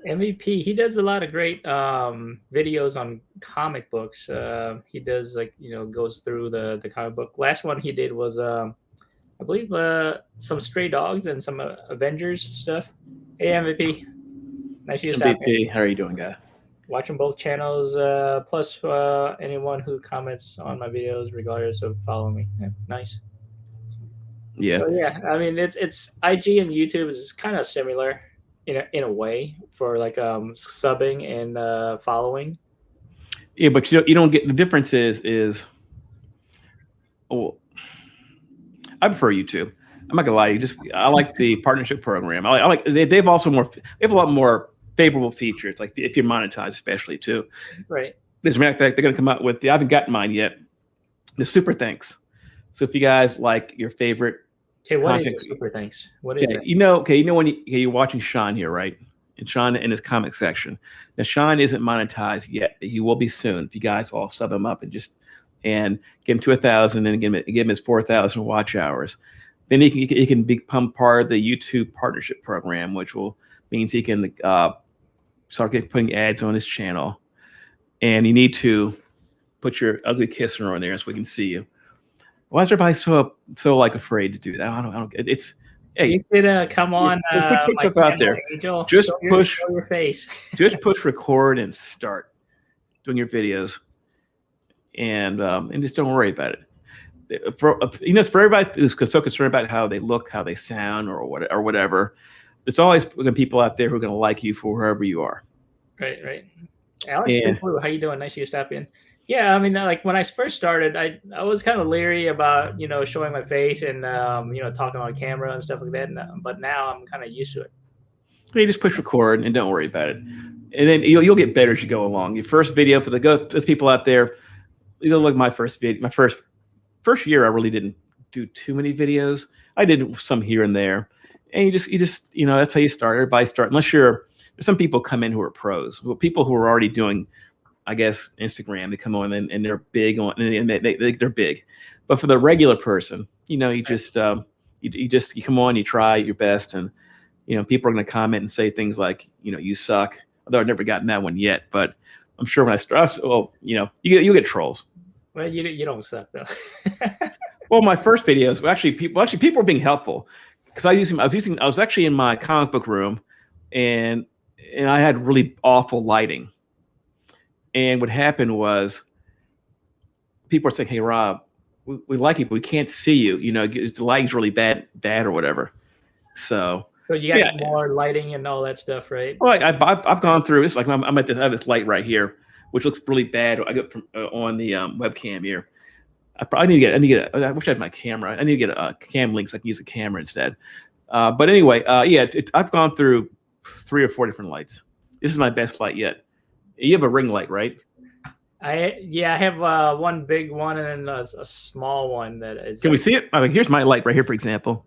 MVP, he does a lot of great videos on comic books. He does goes through the comic book. Last one he did was I believe some Stray Dogs and some Avengers stuff. Hey MVP, nice to see you. MVP, how are you doing, guy? watching both channels. Plus, anyone who comments on my videos, regardless of following me. Yeah, nice. Yeah. So yeah, I mean it's IG and YouTube is kind of similar in a way for like subbing and following. Yeah, but you don't get the difference is oh, I prefer YouTube. I'm not gonna lie to you. I like the partnership program. I like they have also more. They have a lot more favorable features, like if you're monetized, especially too. Right. As a matter of fact, they're gonna come out with I haven't gotten mine yet. The super thanks. So if you guys like your favorite. Okay, what is super thanks? What is it? You know when you're watching Sean here, right? And Sean in his comic section. Now Sean isn't monetized yet. He will be soon. If you guys all sub him up and get him to 1,000 and give him his 4,000 watch hours, then he can become part of the YouTube partnership program, which means he can start putting ads on his channel. And you need to put your ugly kisser on there so we can see you. Why is everybody so like afraid to do that? I don't. It's hey, you could come on. Put stuff out there. Angel, just push your face. Just push record and start doing your videos, and just don't worry about it. For everybody who's so concerned about how they look, how they sound, or whatever, there's always people out there who are going to like you for whoever you are. Right. Alex, how you doing? Nice of you to stop in. Yeah, I mean, like when I first started, I was kind of leery about showing my face and talking on camera and stuff like that. But now I'm kind of used to it. You just push record and don't worry about it, and then you'll get better as you go along. Your first video for there's people out there. Look, my first video, my first year, I really didn't do too many videos. I did some here and there, and you just that's how you start. Everybody start unless there's some people come in who are pros, people who are already doing. I guess Instagram, they come on and they're big on, and they're big. But for the regular person, you just you come on, you try your best, and people are going to comment and say things like you suck. Although I've never gotten that one yet, but I'm sure when I start, you get trolls. Well, you don't suck though. Well, my first videos people were being helpful because I was actually in my comic book room, and I had really awful lighting. And what happened was people were saying, "Hey, Rob, we like you, but we can't see you. The lighting's really bad or whatever." So you got more lighting and all that stuff, right? Well, I've gone through. It's like I have this light right here, which looks really bad. I got from on the webcam here. I need to get. I wish I had my camera. I need to get a cam link so I can use the camera instead. But anyway, I've gone through 3 or 4 different lights. This is my best light yet. You have a ring light, right? I have one big one and then a small one that is. Can we see it? I mean, here's my light right here, for example.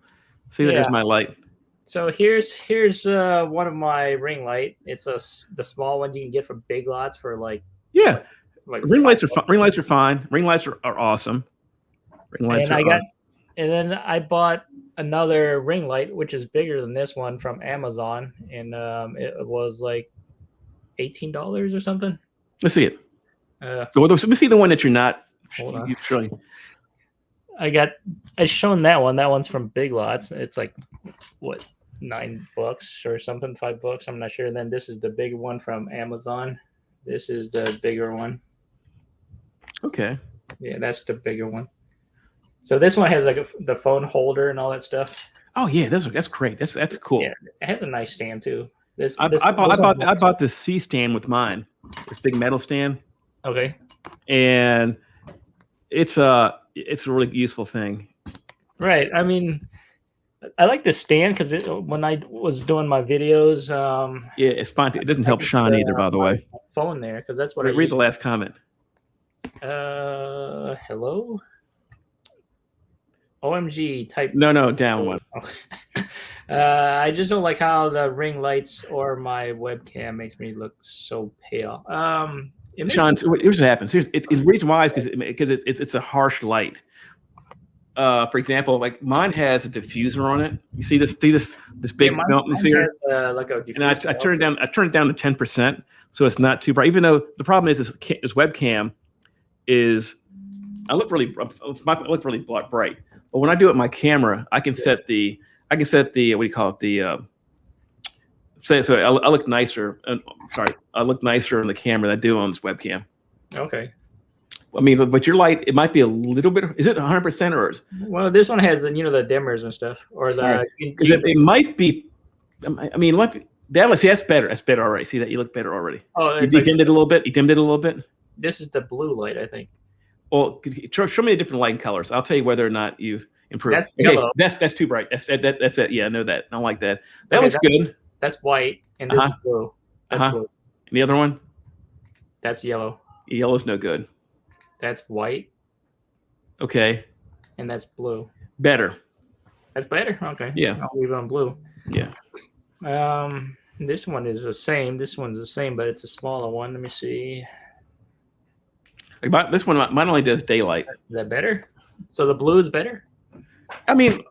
See, there's my light. So here's one of my ring light. It's the small one you can get from Big Lots for like. Yeah, like ring lights are fine. Ring lights are fine. Ring lights are awesome. Ring lights and then I bought another ring light, which is bigger than this one from Amazon, and it was like $18 or something. Let's see it. Let me see the one that you're not. Hold on. I shown that one. That one's from Big Lots. It's like what, $9 or something, $5. I'm not sure. And then this is the big one from Amazon. This is the bigger one. Okay. Yeah, that's the bigger one. So this one has like the phone holder and all that stuff. Oh yeah, that's great. That's cool. Yeah, it has a nice stand too. I bought this C stand with mine. This big metal stand. Okay. And it's a really useful thing. Right. I mean, I like the stand because when I was doing my videos, it's fine. It doesn't help Sean either, by the way. Phone there because that's what I read the last comment. Hello. OMG type. No, down one. I just don't like how the ring lights or my webcam makes me look so pale. Sean, here's what happens. It's reason why is because it's a harsh light. For example, like mine has a diffuser on it. You see this big film here? Like a diffuser. And I turned it down to 10%, so it's not too bright. Even though the problem is this webcam is I look really bright. But when I do it with my camera, I can set the what do you call it, So I look nicer. Sorry, I look nicer on the camera than I do on this webcam. Okay. I mean, but your light, it might be a little bit. Is it 100% or? Well, this one has the the dimmers and stuff, or the. Right. It might be. I mean, it might be. See, that's better. That's better already. See that you look better already. Oh, you dimmed it a little bit. You dimmed it a little bit. This is the blue light, I think. Well, show me the different lighting colors. I'll tell you whether or not you've improved. That's yellow. That's too bright. That's it. Yeah, I know that. I don't like that. That looks good. That's white, and this is blue. That's blue. And the other one? That's yellow. Yellow's no good. That's white. Okay. And that's blue. Better. That's better. Okay. Yeah. I'll leave it on blue. Yeah. This one is the same. This one's the same, but it's a smaller one. Let me see. This one, mine only does daylight. Is that better? So the blue is better? I mean,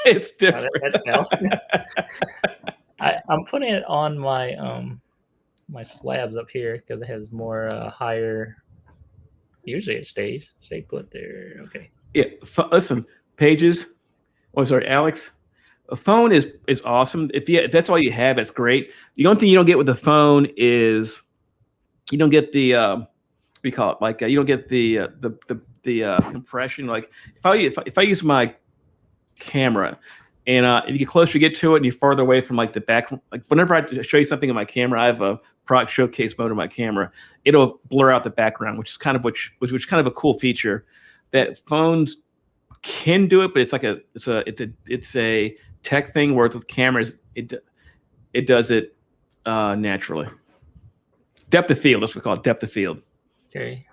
it's different. I'm putting it on my my slabs up here because it has more higher. Usually it stays. Stay put there. Okay. Yeah. Listen, Pages. Oh, sorry, Alex. A phone is awesome. If that's all you have, that's great. The only thing you don't get with the phone is you don't get the what do you call it? Like you don't get the compression. Like if I use my camera and if you get closer, you get to it, and you're farther away from like the back. Like whenever I show you something on my camera, I have a product showcase mode on my camera. It'll blur out the background, which is kind of kind of a cool feature that phones can do it, but it's a tech thing. Whereas with cameras, it does it naturally. Depth of field. That's what we call it. Depth of field. Okay.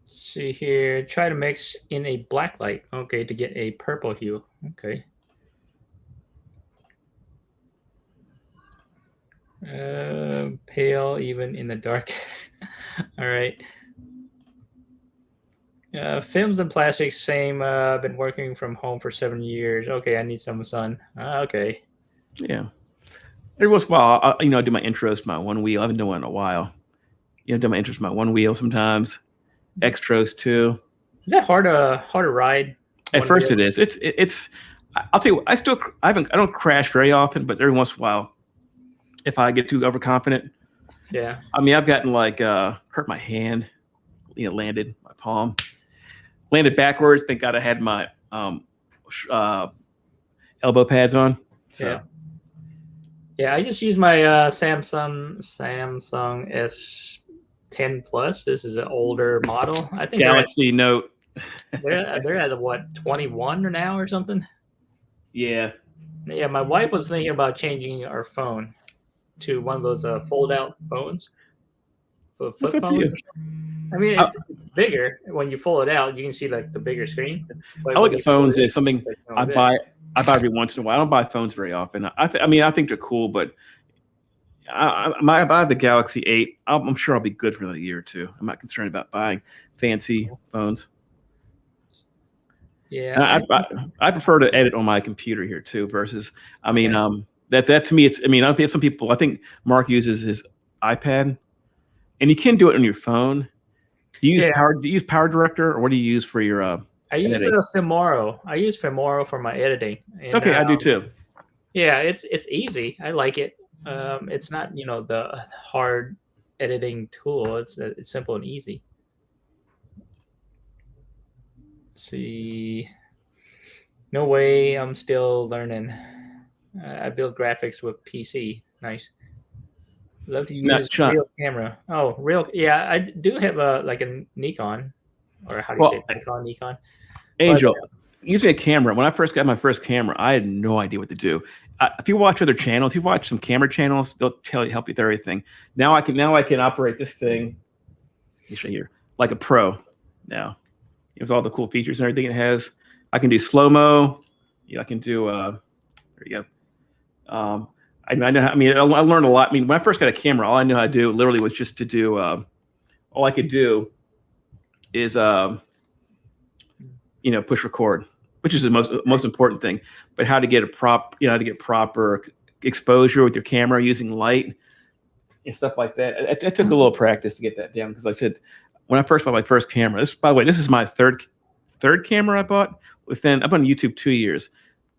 Let's see here. Try to mix in a black light. Okay, to get a purple hue. Okay. Pale even in the dark. All right. Films and plastics, same. I've been working from home for 7 years. Okay, I need some sun. Okay. Yeah. Every once in a while, I do my intros to my one wheel. I haven't done one in a while. Do my intros to my one wheel sometimes. Extros too. Is that hard to ride? At first it is. It's. I'll tell you. I don't crash very often, but every once in a while, if I get too overconfident. Yeah. I mean, I've gotten like hurt my hand. Landed my palm. Landed backwards. Thank God I had my elbow pads on. So. Yeah. Yeah, I just use my Samsung S10 Plus. This is an older model. I think Galaxy Note. They're at what, 21 now or something? Yeah. Yeah, my wife was thinking about changing our phone to one of those fold-out phones. Flip phones. I mean, it's bigger. When you fold it out, you can see like the bigger screen. I look at phones as something I buy every once in a while. I don't buy phones very often. I think they're cool, but I buy the Galaxy 8. I'm sure I'll be good for another year or two. I'm not concerned about buying fancy phones. Yeah, I prefer to edit on my computer here too. Versus, that to me, it's. I think some people. I think Mark uses his iPad, and you can do it on your phone. Do you use Power Director, or what do you use for your? I use Filmora. I use Filmora for my editing. And, okay, I do too. Yeah, it's easy. I like it. It's not the hard editing tool. It's simple and easy. Let's see, no way. I'm still learning. I build graphics with PC. Nice. Love to use real camera. Oh, real. Yeah, I do have a Nikon, or how do you say it? Nikon. Angel, using a camera. When I first got my first camera, I had no idea what to do. If you watch other channels, if you watch some camera channels, they'll help you with everything. Now I can operate this thing. Let me show you here, like a pro. Now, with all the cool features and everything it has, I can do slow mo. Yeah, I can do. There you go. I know. I learned a lot. When I first got a camera, all I knew how to do literally was just to do. All I could do is push record, which is the most important thing. But how to get proper exposure with your camera using light and stuff like that. It took a little practice to get that down, because like I said, when I first bought my first camera, by the way, this is my third camera I bought. I've been on YouTube 2 years.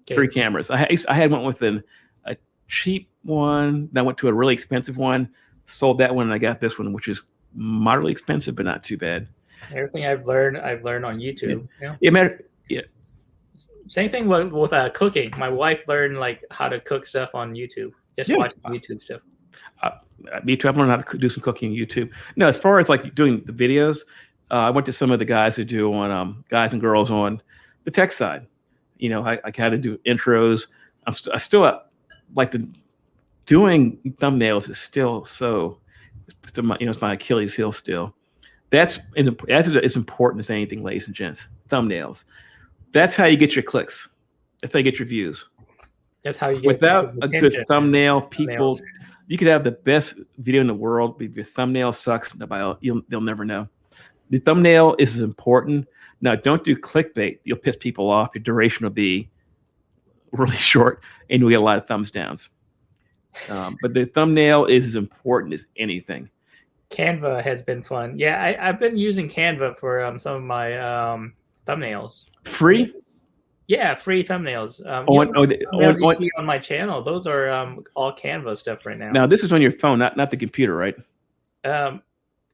Okay. 3 cameras. I had one with a cheap one. Then I went to a really expensive one. Sold that one, and I got this one, which is moderately expensive, but not too bad. Everything I've learned on YouTube. Yeah. Same thing with cooking. My wife learned like how to cook stuff on YouTube. Just watching YouTube stuff. Me too. I've learned how to do some cooking on YouTube. No, as far as like doing the videos, I went to some of the guys who do on guys and girls on the tech side. You know, I had to do intros. I still like doing thumbnails is still so. It's my Achilles heel still. That's as important as anything, ladies and gents. Thumbnails. That's how you get your clicks. That's how you get your views. That's how you get. Without a good thumbnail, people. You could have the best video in the world, but if your thumbnail sucks, they'll never know. The thumbnail is important. Now, don't do clickbait. You'll piss people off. Your duration will be really short, and you'll get a lot of thumbs downs. But the thumbnail is as important as anything. Canva has been fun. Yeah, I've been using Canva for some of my thumbnails. Free? Yeah, free thumbnails. You see on my channel, those are all Canva stuff right now. Now, this is on your phone, not the computer, right?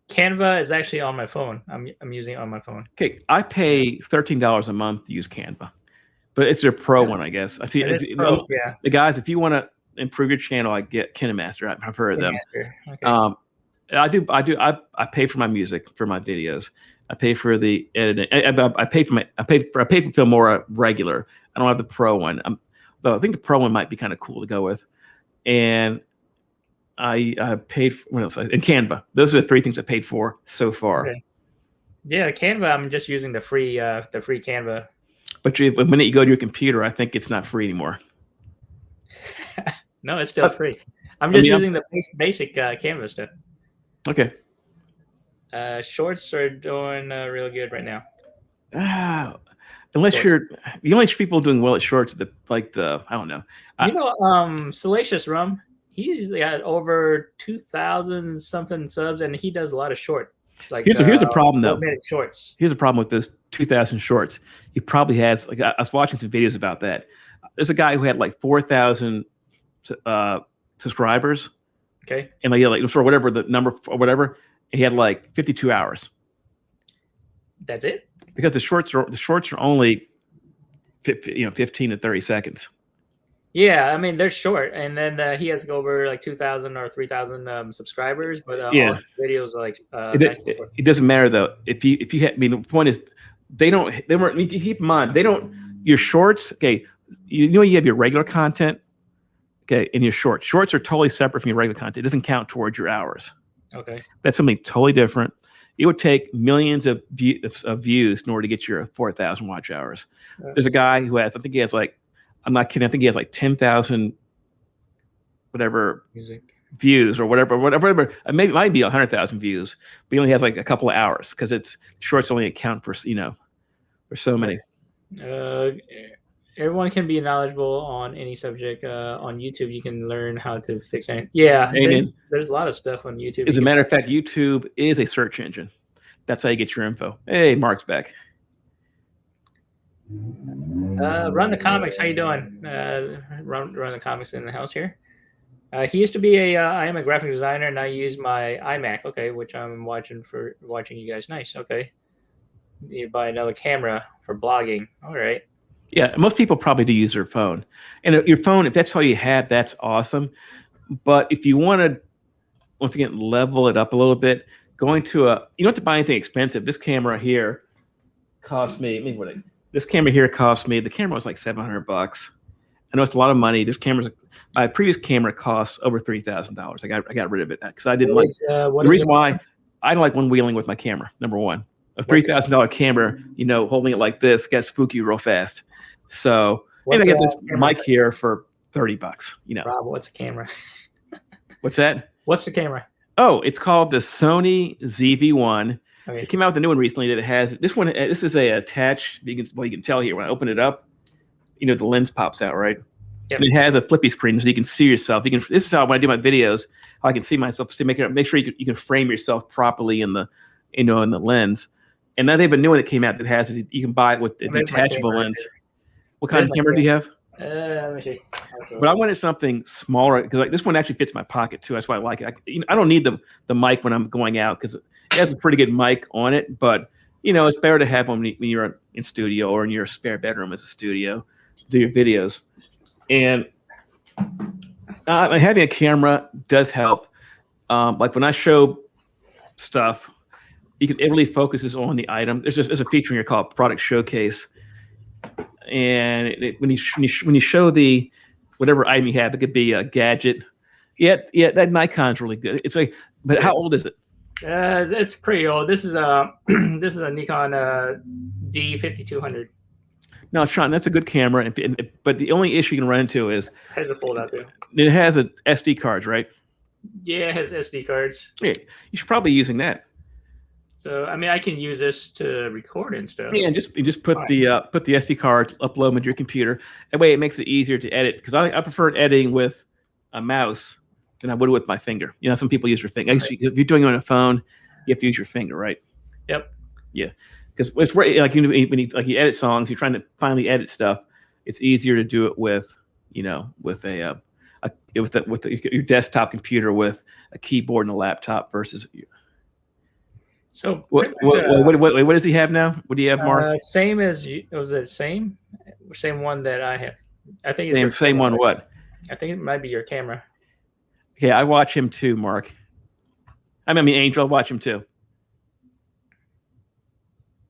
Canva is actually on my phone. I'm using it on my phone. Okay, I pay $13 a month to use Canva, but it's their pro one, I guess. I see. Yeah. The guys, if you want to improve your channel, I get KineMaster. I've heard of them. Okay. I pay for my music for my videos. I pay for the editing. I pay for Filmora regular. I don't have the pro one. Though I think the pro one might be kind of cool to go with. And I paid for what else? And Canva. Those are the 3 things I paid for so far. Okay. Yeah, Canva. I'm just using the free Canva. But the minute you go to your computer, I think it's not free anymore. No, it's still free. I'm just using the basic Canva stuff. Okay. Shorts are doing real good right now. Unless shorts. The only people doing well at shorts, I don't know. Salacious Rum, he's got over 2,000 something subs, and he does a lot of short. Like here's a problem though. Shorts. Here's a problem with those 2,000 shorts. He probably has I was watching some videos about that. There's a guy who had like 4,000 subscribers. Okay. And like for whatever the number or whatever. He had like 52 hours. That's it? Because the shorts are only 15 to 30 seconds. Yeah, I mean they're short, and then he has over like 2,000 or 3,000 subscribers. But all his videos are like. It doesn't matter though. If you had, the point is, they weren't. You keep in mind your shorts. Okay, you have your regular content. Okay, and your shorts. Shorts are totally separate from your regular content. It doesn't count towards your hours. Okay. That's something totally different. It would take millions of views in order to get your 4,000 watch hours. There's a guy who has, I think he has like, I'm not kidding, I think he has like 10,000 whatever views or whatever. Maybe it might be 100,000 views, but he only has like a couple of hours because it's shorts only account for, for so many. Everyone can be knowledgeable on any subject. On YouTube, you can learn how to fix anything. Yeah, there's a lot of stuff on YouTube. As a matter of fact, YouTube is a search engine. That's how you get your info. Hey, Mark's back. Run the Comics. How you doing? Run the Comics in the house here. He used to be I am a graphic designer, and I use my iMac. Okay, which I'm watching you guys. Nice. Okay. You buy another camera for blogging. All right. Yeah, most people probably do use their phone. And your phone, if that's all you have, that's awesome. But if you want to, once again, level it up a little bit, you don't have to buy anything expensive. This camera here cost me, the camera was like $700. I know it's a lot of money. My previous camera costs over $3,000. I got rid of it because I didn't the reason why I don't like one wheeling with my camera, number one. A $3,000 camera, holding it like this gets spooky real fast. So, and I got this mic here for $30. Rob, what's the camera? What's that? What's the camera? Oh, it's called the Sony ZV-1. Okay. It came out with a new one recently that it has this one. This is a attached. You can tell here when I open it up. The lens pops out, right? Yep. And it has a flippy screen, so you can see yourself. This is how when I do my videos, how I can see myself. So make sure you can frame yourself properly in the in the lens. And now they have a new one that came out that has it. You can buy it with a detachable lens. What kind of camera do you have? Let me see. But I wanted something smaller because like this one actually fits my pocket too. That's why I like it. I don't need the mic when I'm going out because it has a pretty good mic on it. But it's better to have one when you're in studio or in your spare bedroom as a studio to do your videos. And having a camera does help. Like when I show stuff, it really focuses on the item. There's a feature in here called Product Showcase, and when you show the whatever item you have, it could be a gadget. Yeah, that Nikon's really good. It's like, but how old is it? It's pretty old. This is a this is a Nikon D5200. No, Sean, that's a good camera, but the only issue you can run into is it has a fold out too. It has a SD cards, right? Yeah, it has SD cards. Yeah, you should probably be using that. So I mean, I can use this to record and stuff. Yeah, and just put the SD cards, upload them into your computer. That way, it makes it easier to edit. Because I prefer editing with a mouse than I would with my finger. Some people use their finger. Right. If you're doing it on a phone, you have to use your finger, right? Yep. Yeah, because it's like when you edit songs, you're trying to finally edit stuff. It's easier to do it with with your desktop computer with a keyboard and a laptop versus. So what does he have now? What do you have, Mark? Same as you. Was it same one that I have? I think it's same one. What? I think it might be your camera. Yeah, I watch him too, Mark. I mean, Angel, I watch him too.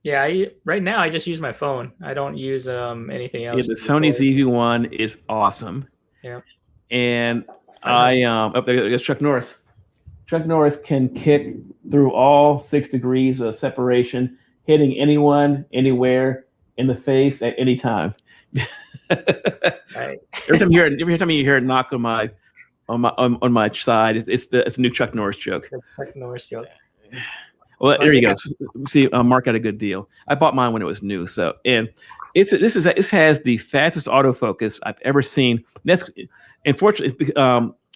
Yeah, right now I just use my phone. I don't use anything else. Yeah, the Sony ZV-1 is awesome. Yeah. And there's Chuck Norris. Chuck Norris can kick through all 6 degrees of separation, hitting anyone, anywhere, in the face at any time. Right. Every time you hear a knock on my side, it's a new Chuck Norris joke. Chuck Norris joke. Well, there you go. See, Mark got a good deal. I bought mine when it was new. So, and this has the fastest autofocus I've ever seen. That's unfortunately,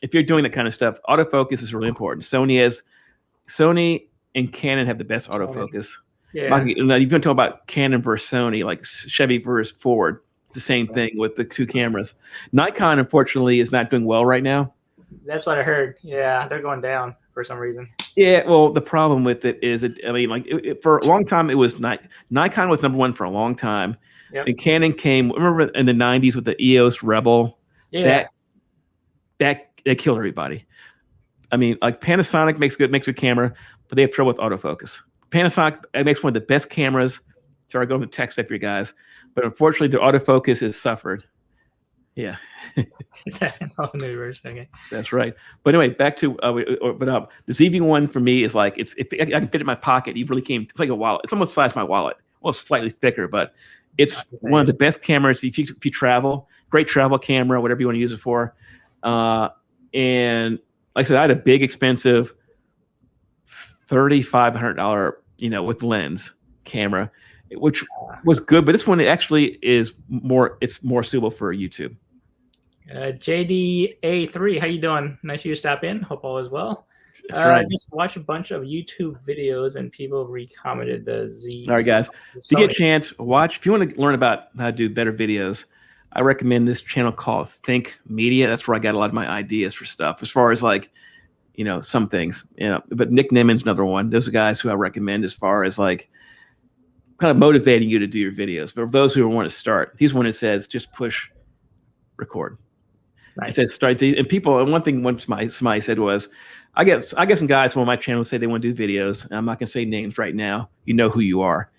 if you're doing that kind of stuff, autofocus is really important. Sony and Canon have the best autofocus. Yeah. You've been talking about Canon versus Sony, like Chevy versus Ford. The same thing with the 2 cameras. Nikon, unfortunately, is not doing well right now. That's what I heard. Yeah, they're going down for some reason. Yeah, well, the problem with it is, for a long time, it was Nikon was number 1 for a long time. Yep. And Canon came, remember in the 90s with the EOS Rebel? Yeah. That killed everybody. I mean, like Panasonic makes good camera, but they have trouble with autofocus. Panasonic makes one of the best cameras. Sorry, I'm going to text up your guys. But unfortunately, their autofocus has suffered. Yeah. That's right. But anyway, back to the ZV-1 for me is like if I can fit it in my pocket. You really can't. It's like a wallet. It's almost the size of my wallet. Well, it's slightly thicker, but it's one of the best cameras if you travel. Great travel camera, whatever you want to use it for. And like I said, I had a big, expensive $3,500 with lens camera, which was good. But this one actually is more. It's more suitable for YouTube. JDA3, how you doing? Nice of you to stop in. Hope all is well. That's right. I just watched a bunch of YouTube videos and people recommented the Z. All right, guys. If you get a chance, watch. If you want to learn about how to do better videos, I recommend this channel called Think Media. That's where I got a lot of my ideas for stuff. As far as some things, But Nick Nimon's another one. Those are guys who I recommend as far as kind of motivating you to do your videos. But for those who want to start, he's one that says just push record. Nice. It says start. And people, and one thing somebody said was, I get some guys on my channel say they want to do videos. And I'm not going to say names right now. You know who you are.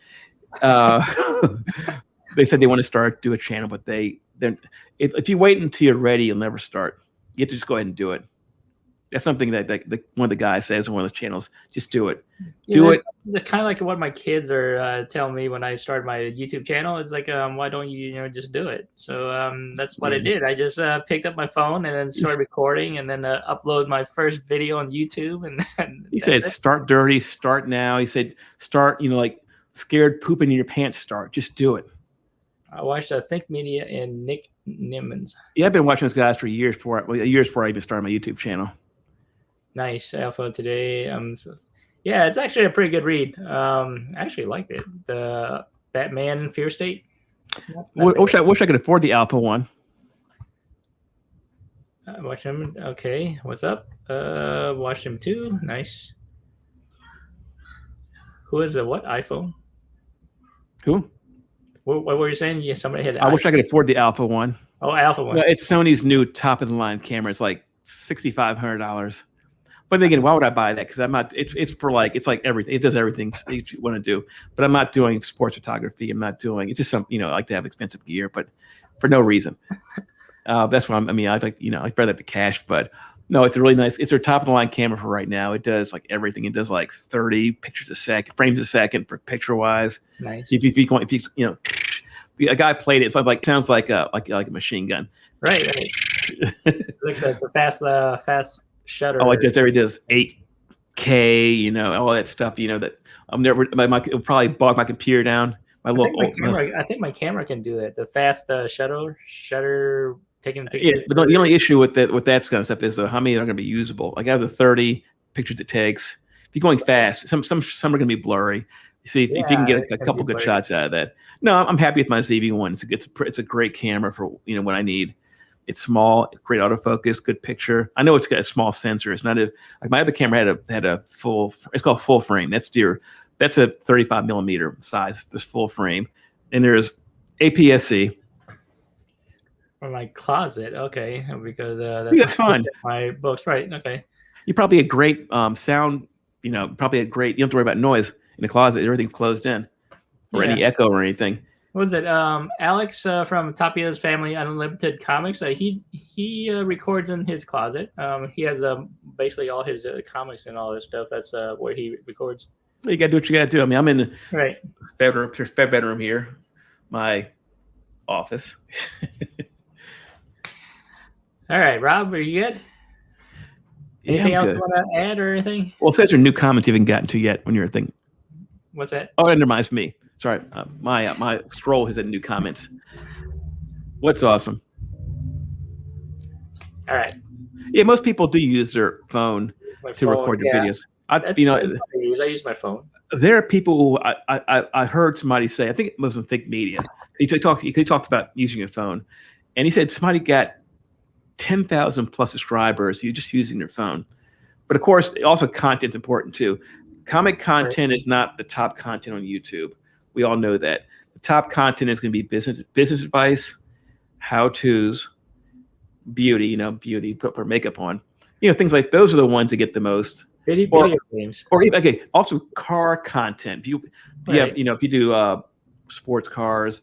They said they want to do a channel, but if you wait until you're ready, you'll never start. You have to just go ahead and do it. That's something that one of the guys says on one of those channels. Just do it. Do it. It's kind of like what my kids are telling me when I started my YouTube channel. It's like, why don't you just do it? So that's what I did. I just picked up my phone and then started recording and then upload my first video on YouTube. And he said, start dirty, start now. He said, start, scared pooping in your pants. Start. Just do it. I watched Think Media and Nick Nimmons. Yeah, I've been watching those guys for years before I even started my YouTube channel. Nice. Alpha today. Yeah, it's actually a pretty good read. I actually liked it. The Batman Fear State. Wish I could afford the Alpha one. I watch him. Okay, what's up? Watched him too. Nice. Who is the what iPhone? Who? What were you saying? Yeah, somebody had. I wish I could afford the Alpha one. Oh, Alpha one. Well, it's Sony's new top of the line camera. It's like $6,500. But again, why would I buy that? Because I'm not. It's for like it's like everything. It does everything you want to do. But I'm not doing sports photography. I'm not doing. It's just some. I like to have expensive gear, but for no reason. That's why I mean, I like I'd rather have the cash, but no, it's a really nice. It's their top of the line camera for right now. It does like everything. It does like 30 pictures a second, frames a second for picture wise. Nice. If a guy played it, it's like sounds like a machine gun. Right. Like the fast shutter. Oh, it does 8K. All that stuff. That I'm never. It'll probably bog my computer down. I think my camera can do it. The fast shutter taking the picture. Yeah, but the only issue with that kind of stuff is how many are going to be usable. Like out of the 30 pictures it takes, if you're going fast, some are going to be blurry. See if you can get a couple good shots out of that. No, I'm happy with my ZV-1. It's a great camera for what I need. It's small, it's great autofocus, good picture. I know it's got a small sensor. It's not like my other camera had a full. It's called full frame. That's a 35 millimeter size. This full frame, and there's APS-C. Or my closet, okay, because that's fine. My books, right? Okay. You probably had great sound. Probably had great. You don't have to worry about noise in the closet. Everything's closed in, or any echo or anything. What was it? Alex from Tapia's Family Unlimited Comics. He records in his closet. He has basically all his comics and all this stuff. That's where he records. You got to do what you got to do. I mean, I'm in the right bedroom here, my office. All right, Rob, are you good? Anything else you want to add or anything? Well, it says there are new comments you haven't gotten to yet when you're thinking. What's that? Oh, it reminds me. Sorry, my scroll has had new comments. What's awesome? All right. Yeah, most people do use their phone to record their videos. I use my phone. There are people who I heard somebody say. I think it was on Think Media. He talked about using your phone, and he said somebody got 10,000 plus subscribers. You're just using your phone, but of course, also content's important too. Comic content is not the top content on YouTube. We all know that. The top content is going to be business advice, how-tos, beauty. Beauty, put makeup on. Things like those are the ones that get the most. Video games. Or also car content. If you do sports cars,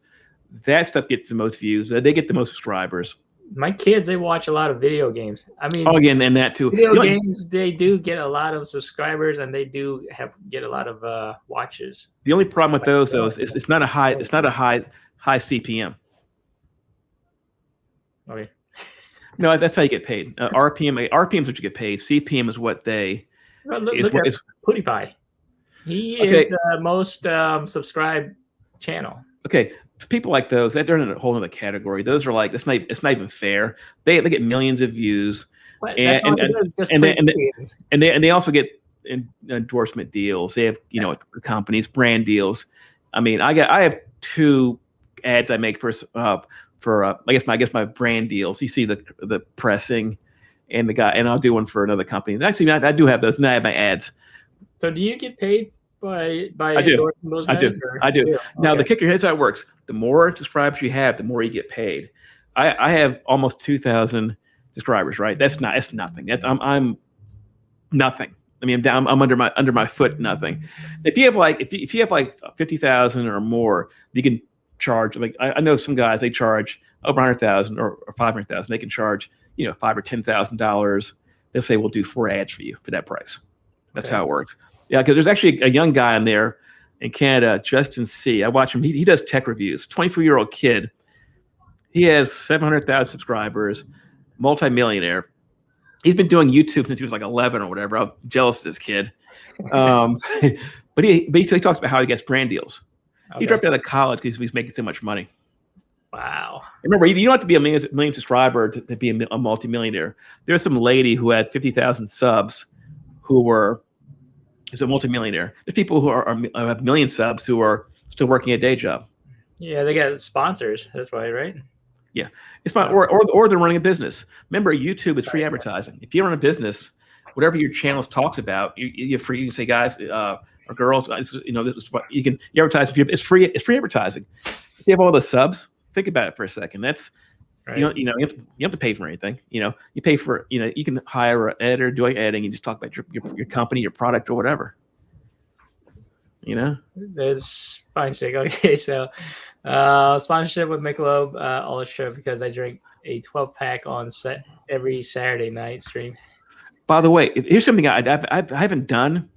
that stuff gets the most views. They get the most subscribers. My kids, they watch a lot of video games. I mean, and that too. Video games, they do get a lot of subscribers, and they do get a lot of watches. The only problem with those, though, is it's not a high CPM. Okay. No, that's how you get paid. RPM is what you get paid. CPM is what they. Look at PewDiePie. He is the most subscribed channel. Okay. People like those, they're in a whole other category. Those are like it's not even fair. They get millions of views, and they also get endorsement deals. They have companies, brand deals. I mean, I have 2 ads I make for I guess my brand deals. You see the pressing and the guy, and I'll do one for another company. Actually, I do have those, and I have my ads. So do you get paid by I do. Those I guys, do. I do. Okay. Now the kicker, here's how it works. The more subscribers you have, the more you get paid. I have almost 2,000 subscribers, right? It's nothing. I'm nothing. I mean, I'm under my foot, nothing. If you have like 50,000 or more, you can charge. Like I know some guys, they charge over 100,000 or 500,000. They can charge $5,000 or $10,000. They'll say we'll do 4 ads for you for that price. That's how it works. Yeah, because there's actually a young guy in there in Canada, Justin C. I watch him. He does tech reviews. 24-year-old kid. He has 700,000 subscribers, multimillionaire. He's been doing YouTube since he was like 11 or whatever. I'm jealous of this kid. But he talks about how he gets brand deals. Okay. He dropped out of college because he's making so much money. Wow. Remember, you don't have to be a million subscriber to be a multimillionaire. There's some lady who had 50,000 subs who's a multimillionaire. There's people who have million subs who are still working a day job. Yeah, they got sponsors. That's why, right? Yeah, it's fine. Or they're running a business. Remember, YouTube is free advertising. If you run a business, whatever your channel talks about, you're free. You can say, guys or girls, this is what you advertise. It's free. It's free advertising. If you have all the subs, think about it for a second. That's Right. you have to pay for anything. You pay for you can hire an editor, do editing, and just talk about your company, your product, or whatever. There's SpineStick. Okay, so sponsorship with Michelob Ultra because I drink a 12-pack on set every Saturday night stream. By the way, here's something I haven't done.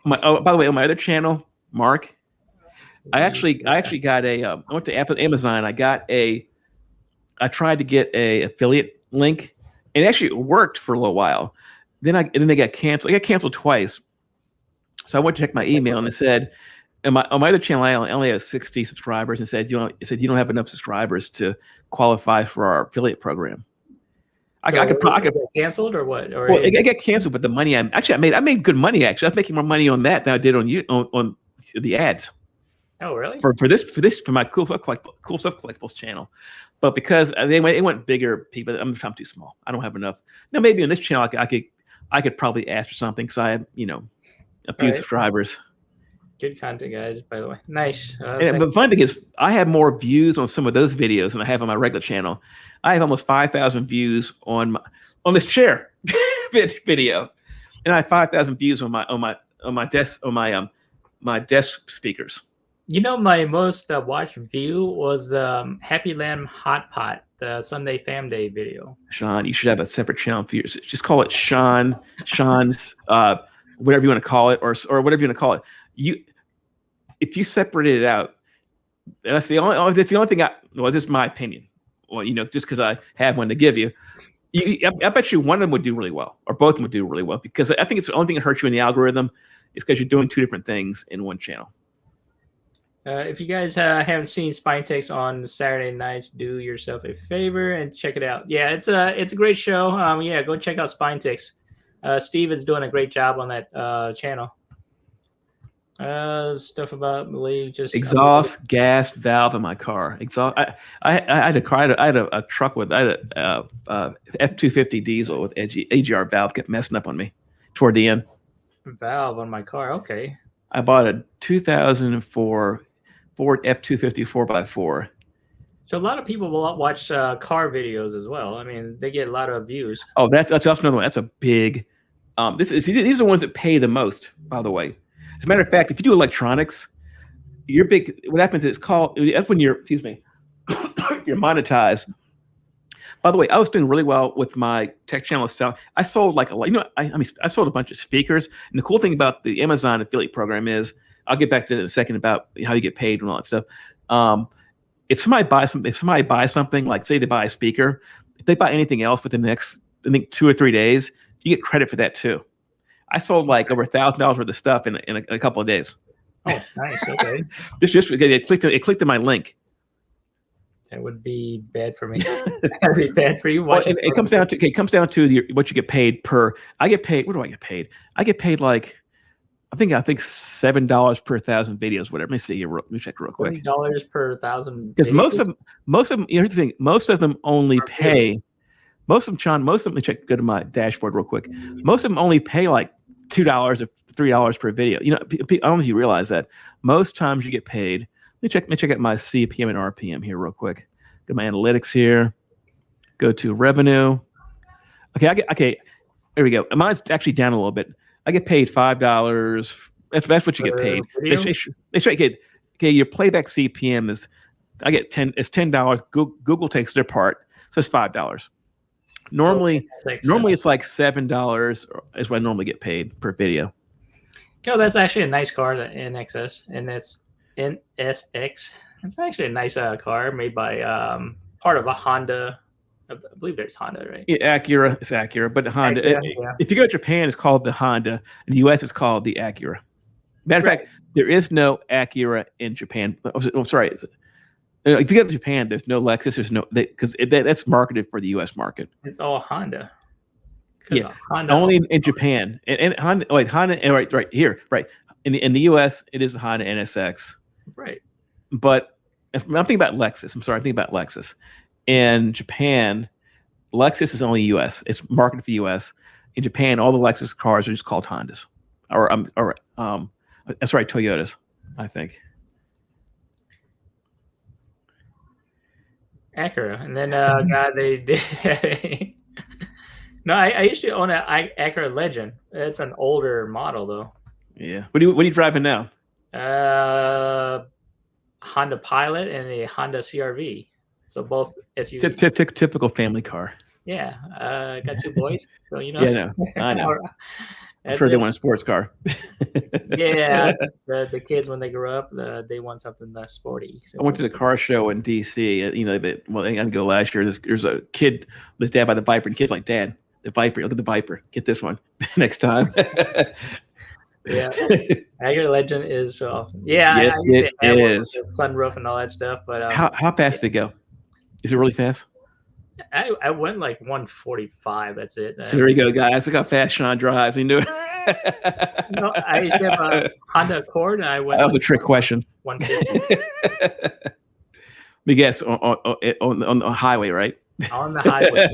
By the way, on my other channel, Mark, I actually got I went to Amazon. I tried to get a affiliate link, and it actually worked for a little while. Then they got canceled. I got canceled twice. So I went to check my email, and it said, on my other channel, I only have 60 subscribers, and it said you don't have enough subscribers to qualify for our affiliate program. I could get canceled or what? Or well, it got canceled, but the money I made good money. Actually, I was making more money on that than I did on the ads. Oh, really? For my Cool Stuff Collectibles channel, but because they went bigger, people, I'm too small. I don't have enough. Now maybe on this channel I could probably ask for something. So I have a few subscribers. Good content, guys. By the way, nice. But the funny thing is, I have more views on some of those videos than I have on my regular channel. I have almost 5,000 views on this chair video, and I have 5,000 views on my desk speakers. My most watched view was the Happy Lamb Hot Pot, the Sunday Fam Day video. Sean, you should have a separate channel for yours. Just call it Sean's whatever you want to call it, or whatever you want to call it. If you separated it out, that's the only thing. This is my opinion. Well, just because I have one to give you, I bet you one of them would do really well, or both of them would do really well, because I think it's the only thing that hurts you in the algorithm is because you're doing two different things in one channel. If you guys haven't seen SpineTix on Saturday nights, do yourself a favor and check it out. Yeah, it's a great show. Go check out SpineTix. Steve is doing a great job on that channel. Stuff about Malik, just exhaust gas valve in my car. Exhaust. I had a truck with F-250 diesel with AGR valve kept messing up on me toward the end. Valve on my car. Okay. I bought a 2004 Ford F-250 4x4. So a lot of people will watch car videos as well. I mean, they get a lot of views. Oh, that's another one. That's a big. These are the ones that pay the most, by the way. As a matter of fact, if you do electronics, you're big. What happens is that's when you're you're monetized. By the way, I was doing really well with my tech channel itself. I sold I sold a bunch of speakers. And the cool thing about the Amazon affiliate program is, I'll get back to it in a second about how you get paid and all that stuff. If somebody buys something, like say they buy a speaker, if they buy anything else within the next, I think, 2 or 3 days, you get credit for that too. I sold like over $1,000 worth of stuff in a couple of days. Oh, nice. Okay. Just it clicked on my link. That would be bad for me. That'd be bad for you. Well, it comes down to what you get paid per. I get paid. What do I get paid? I get paid like I think $7 per 1,000 videos, whatever. Let me see here. Let me check real quick. $7 per 1,000. Because most of them. Here's the thing. Most of them only pay. Most of them, Sean. Most of them. Let me go to my dashboard real quick. Most of them only pay like $2 or $3 per video. I don't know if you realize that. Most times you get paid. Let me check out my CPM and RPM here real quick. Go to my analytics here. Go to revenue. Okay. There we go. Mine's actually down a little bit. I get paid $5. That's what you get paid. They should get. Okay, your playback CPM is. I get $10. Google takes their part, so it's $5. Normally it's like $7 is what I normally get paid per video. That's actually a nice car, the NSX, and that's NSX. It's actually a nice car made by part of a Honda. I believe there's Honda, right? Yeah, Acura. It's Acura, but Honda. Acura, if you go to Japan, it's called the Honda. In the U.S., it's called the Acura. Matter of fact, there is no Acura in Japan. Oh, sorry. If you go to Japan, there's no Lexus. There's no because that's marketed for the U.S. market. It's all Honda. Yeah, Honda only in Japan. And Honda. Wait, Honda. Right here. Right in the U.S., it is the Honda NSX. Right. But I'm thinking about Lexus. I'm sorry, I'm thinking about Lexus. In Japan, Lexus is only U.S. It's marketed for U.S. In Japan, all the Lexus cars are just called Hondas, or that's right, Toyotas, I think. Acura, and then God, they did. No, I used to own an Acura Legend. It's an older model though. Yeah. What are you driving now? Honda Pilot and a Honda CRV. So both SUVs. Typical family car. Yeah, got 2 boys, so you know. Yeah, I know. I'm sure they want a sports car. Yeah, the kids when they grow up, they want something less sporty. So. I went to the car show in DC. You know, I didn't go last year. There's a kid was dad by the Viper, and the kid's like, Dad, the Viper. Look at the Viper. Get this one next time. Yeah, Acura Legend is so awesome. Yeah, yes, it is. Sunroof and all that stuff. But how fast did it go? Is it really fast? I went like 145. That's it. So there you go, guys. Look how fast Sean drives. You knew it. No, I used to have a Honda Accord, and I went. That was a trick question. 150. Let me guess, on the highway, right? On the highway.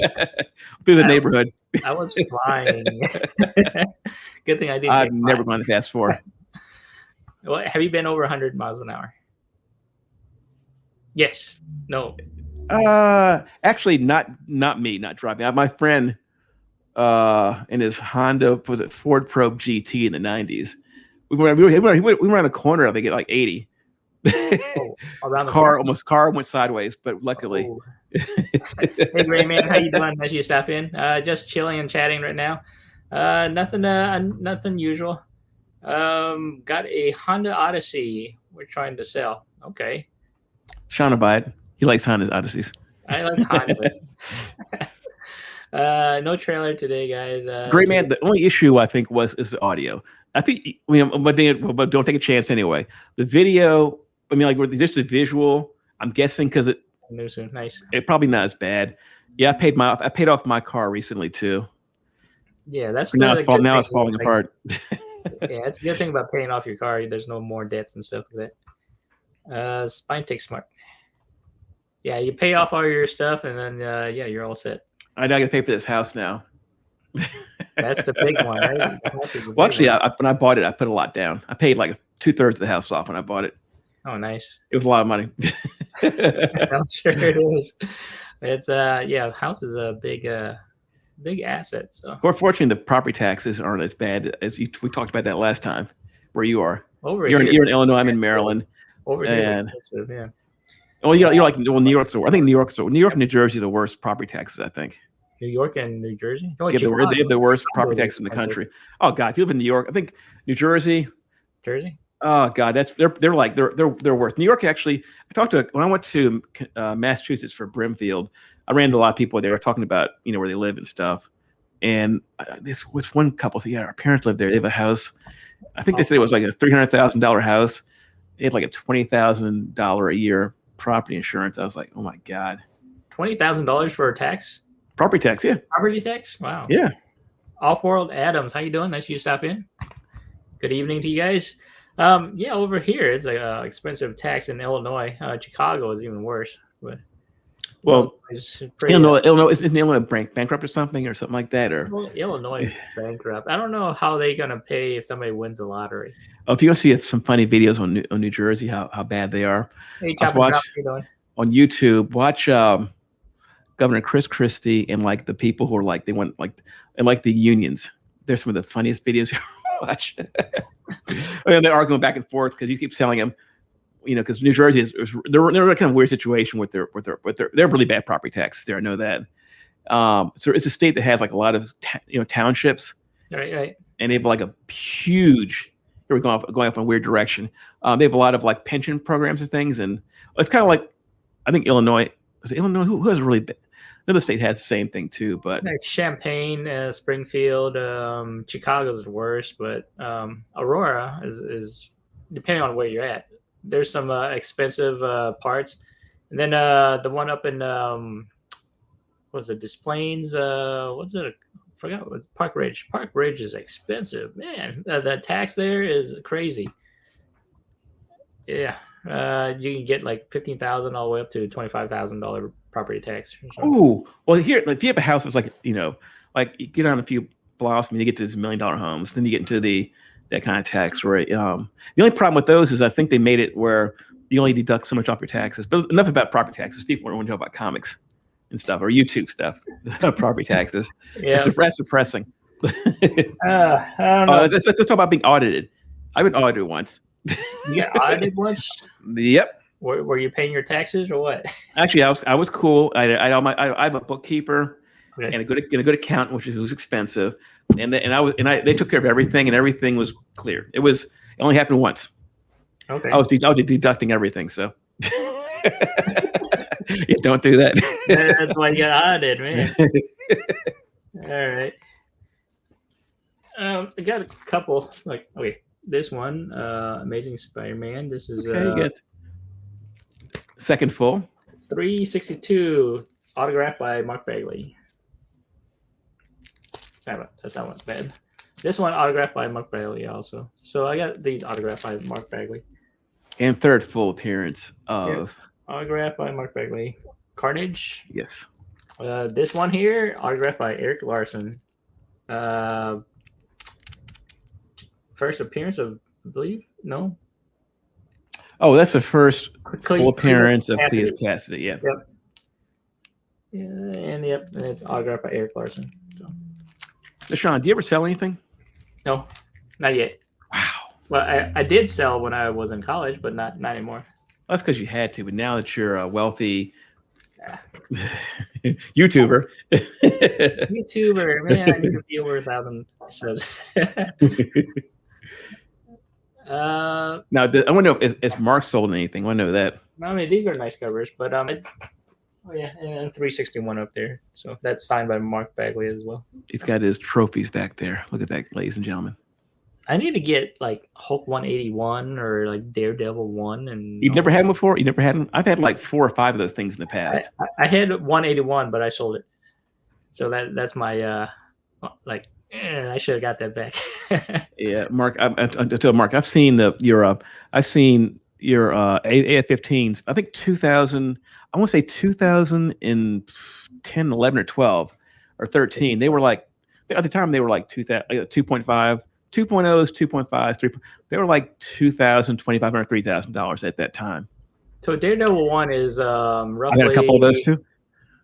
Through the neighborhood. I was flying. Good thing I didn't. I've never gone to fast 4. Well, have you been over 100 miles an hour? Yes. No. Actually, not me, not driving. My friend, in his Honda, was it Ford Probe GT in the 90s? We went around a corner. I think at like 80. Around the car went sideways, but luckily. Oh. Hey, great man, how you doing? Nice you stop in. Just chilling and chatting right now. Nothing usual. Got a Honda Odyssey. We're trying to sell. Okay. Sean will buy it. He likes Honda Odysseys. I like Honda. No trailer today, guys. Great man. The only issue I think is the audio. I think, but don't take a chance anyway. The video, I mean, like just the visual. I'm guessing because it. Nice. It probably not as bad. Yeah, I paid off my car recently too. Yeah, that's now it's falling apart. Yeah, it's a good thing about paying off your car. There's no more debts and stuff like that. Spine Smart. Yeah, you pay off all your stuff, and then you're all set. I got to pay for this house now. That's the big one, right? Well, actually, when I bought it, I put a lot down. I paid like 2/3 of the house off when I bought it. Oh, nice. It was a lot of money. I'm sure it is. It's house is a big asset. So fortunately, the property taxes aren't as bad as we talked about that last time. Where you are, you're in Illinois. I'm in Maryland. Over here, it's expensive, yeah. Well, you're like New York's the worst. I think New York and New Jersey are the worst property taxes. I think. New York and New Jersey. No, they have the worst property taxes in the country. Oh God, if you live in New York, I think New Jersey. Oh God, they're worse. New York, actually, when I went to Massachusetts for Brimfield, I ran into a lot of people there talking about where they live and stuff. And this was one couple said, our parents lived there. They have a house. I think they said it was like a $300,000 house. They had like a $20,000 a year property insurance. I was like, oh my God. $20,000 for a tax? Property tax, yeah. Property tax? Wow. Yeah. Off-World Adams, how you doing? Nice you stop in. Good evening to you guys. Over here it's a expensive tax in Illinois. Chicago is even worse. But Illinois isn't Illinois bankrupt or something like that, or Illinois is bankrupt. I don't know how they're gonna pay if somebody wins the lottery. Oh, if you want to see some funny videos on New Jersey, how bad they are, watch on YouTube. Watch Governor Chris Christie and like the people who are like they went like and like the unions. They're some of the funniest videos you ever watch. And they're arguing back and forth because he keeps telling him, because New Jersey they're in a kind of weird situation with their really bad property tax there. I know that. So it's a state that has like a lot of townships, right, and they have like a huge. Here we're going off in a weird direction. They have a lot of like pension programs and things, and it's kind of like I think Illinois. Who has really been? Another state has the same thing too, but like Champaign, Springfield, Chicago's the worst, but Aurora is depending on where you're at. There's some expensive parts, and then the one up in Des Plaines? What's it? I forgot. Park Ridge. Park Ridge is expensive, man. The tax there is crazy. Yeah, You can get like $15,000 all the way up to $25,000 property tax. Oh, well, here, like, if you have a house that's like, like you get on a few blocks, you get to this $1 million homes, then you get into that kind of tax rate. The only problem with those is I think they made it where you only deduct so much off your taxes. But enough about property taxes. People don't want to know about comics and stuff or YouTube stuff. Property taxes. Yeah, that's depressing. I don't know. Let's talk about being audited. I've been audited once. You got audited once? Yep. Were you paying your taxes or what? Actually, I was cool. I have a bookkeeper Okay. and a good accountant, which was expensive, and they took care of everything, and everything was clear. It only happened once. Okay. I was deducting everything, so yeah, don't do that. That's why you got audited, man. All right. I got a couple. Like, okay, this one, Amazing Spider-Man. This is good. Second full. 362, autographed by Mark Bagley. That's not bad. This one autographed by Mark Bagley also. So I got these autographed by Mark Bagley. And third full appearance of autographed by Mark Bagley. Carnage. Yes. This one here, autographed by Eric Larson. First appearance of, I believe, no. Oh, that's the first full appearance of Cletus Cassidy. Yeah. Yep. Yeah, and it's autographed by Eric Larson. So, Sean, do you ever sell anything? No, not yet. Wow. Well, I did sell when I was in college, but not anymore. Well, that's because you had to. But now that you're a wealthy YouTuber, man, I need to be over 1,000 subs. Now, I want to know if Mark sold anything. I want to know that. I mean, these are nice covers, but oh yeah, and 361 up there. So that's signed by Mark Bagley as well. He's got his trophies back there. Look at that, ladies and gentlemen. I need to get like Hulk 181 or like Daredevil 1. And you've never had them before? You never had them? I've had like 4 or 5 of those things in the past. I had 181, but I sold it. So that's my I should have got that back. Yeah, Mark. I told Mark, I've seen your AF-15s. I think 2000. I want to say 2010, 11, or 12, or 13. They were like, at the time they were like 2.5, 2.0s, 2.5s, 3. They were like $2,000, $2,500, $3,000 at that time. So Daredevil 1 is roughly. I got a couple of those too.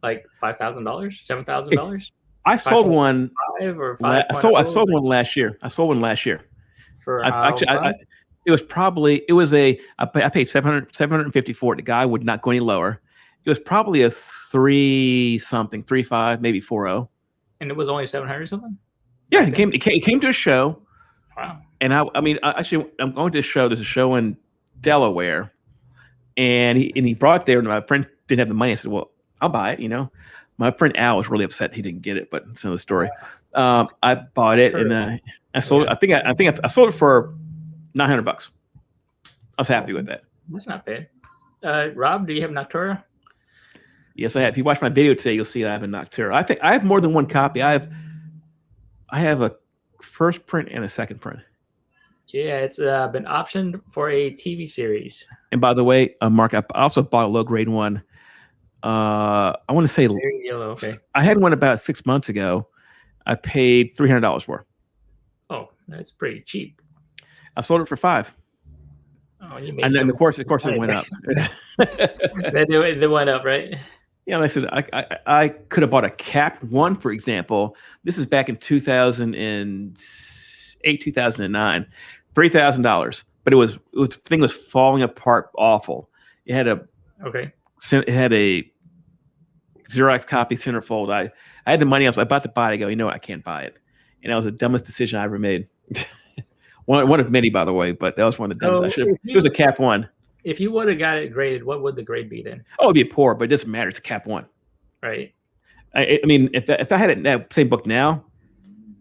Like $5,000, $7,000. I sold one. 5 or 5. I sold one last year. For it was probably I paid 750 for it. The guy would not go any lower. It was probably a 3-something, 3.5, maybe 4.0. And it was only 700 something. Yeah, it came to a show. Wow. And I'm going to a show. There's a show in Delaware, and he brought it there. And my friend didn't have the money. I said, "Well, I'll buy it." My friend Al was really upset he didn't get it, but it's another story. I bought it and I sold it. I think I sold it for $900. I was happy with that. That's not bad. Rob, do you have Noctura? Yes, I have. If you watch my video today, you'll see I have a Noctura. I think I have more than one copy. I have a first print and a second print. Yeah, it's been optioned for a TV series. And by the way, Mark, I also bought a low grade one. I want to say very yellow. Okay. I had one about 6 months ago. I paid $300 for. Oh, that's pretty cheap. I sold it for $5. Oh, you made and then of course it went up. They went up, right? Yeah, like I said, I could have bought a Cap 1, for example. This is back in 2008, 2009, $3,000. But the thing was falling apart awful. It had a Xerox copy centerfold. I had the money. I was about to buy it. I go, I can't buy it, and that was the dumbest decision I ever made. one of many, by the way, but that was one of the dumbest. It was a Cap 1. If you would have got it graded, what would the grade be then? Oh, it'd be poor, but it doesn't matter. It's a Cap 1. Right. I mean, if I had that same book now,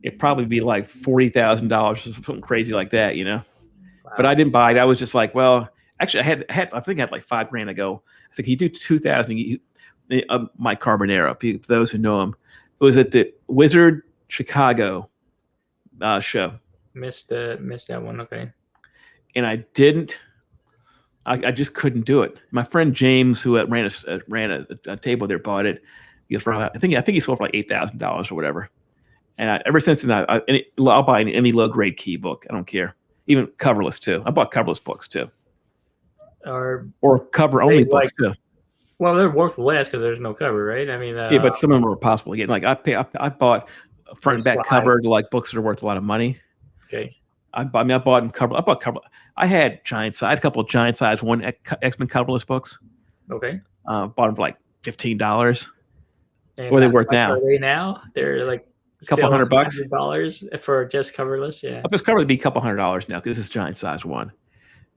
it'd probably be like $40,000 or something crazy like that, Wow. But I didn't buy it. I was just like, well, actually, I think I had like $5,000 to go. I said, can you do 2,000? Mike Carbonero, for those who know him, it was at the Wizard Chicago show. Missed that one. Okay. And I didn't I just couldn't do it. My friend James, who ran a table there, bought it. I think he sold for like $8,000 or whatever. And ever since then, I'll buy any low grade key book. I don't care, even coverless too. I bought coverless books too, or cover only books too. Well, they're worth less because there's no cover, right? I mean, yeah, but some of them are possible again. Like I bought front and back cover to like books that are worth a lot of money. Okay. I bought in cover. I bought cover. I had giant size. I had a couple of giant size X-Men coverless books. Okay. Bought them for like $15. What are they worth now? Are they now? They're like a couple $100 for just coverless. Yeah. Just cover would be a couple $100 now because this is giant size one.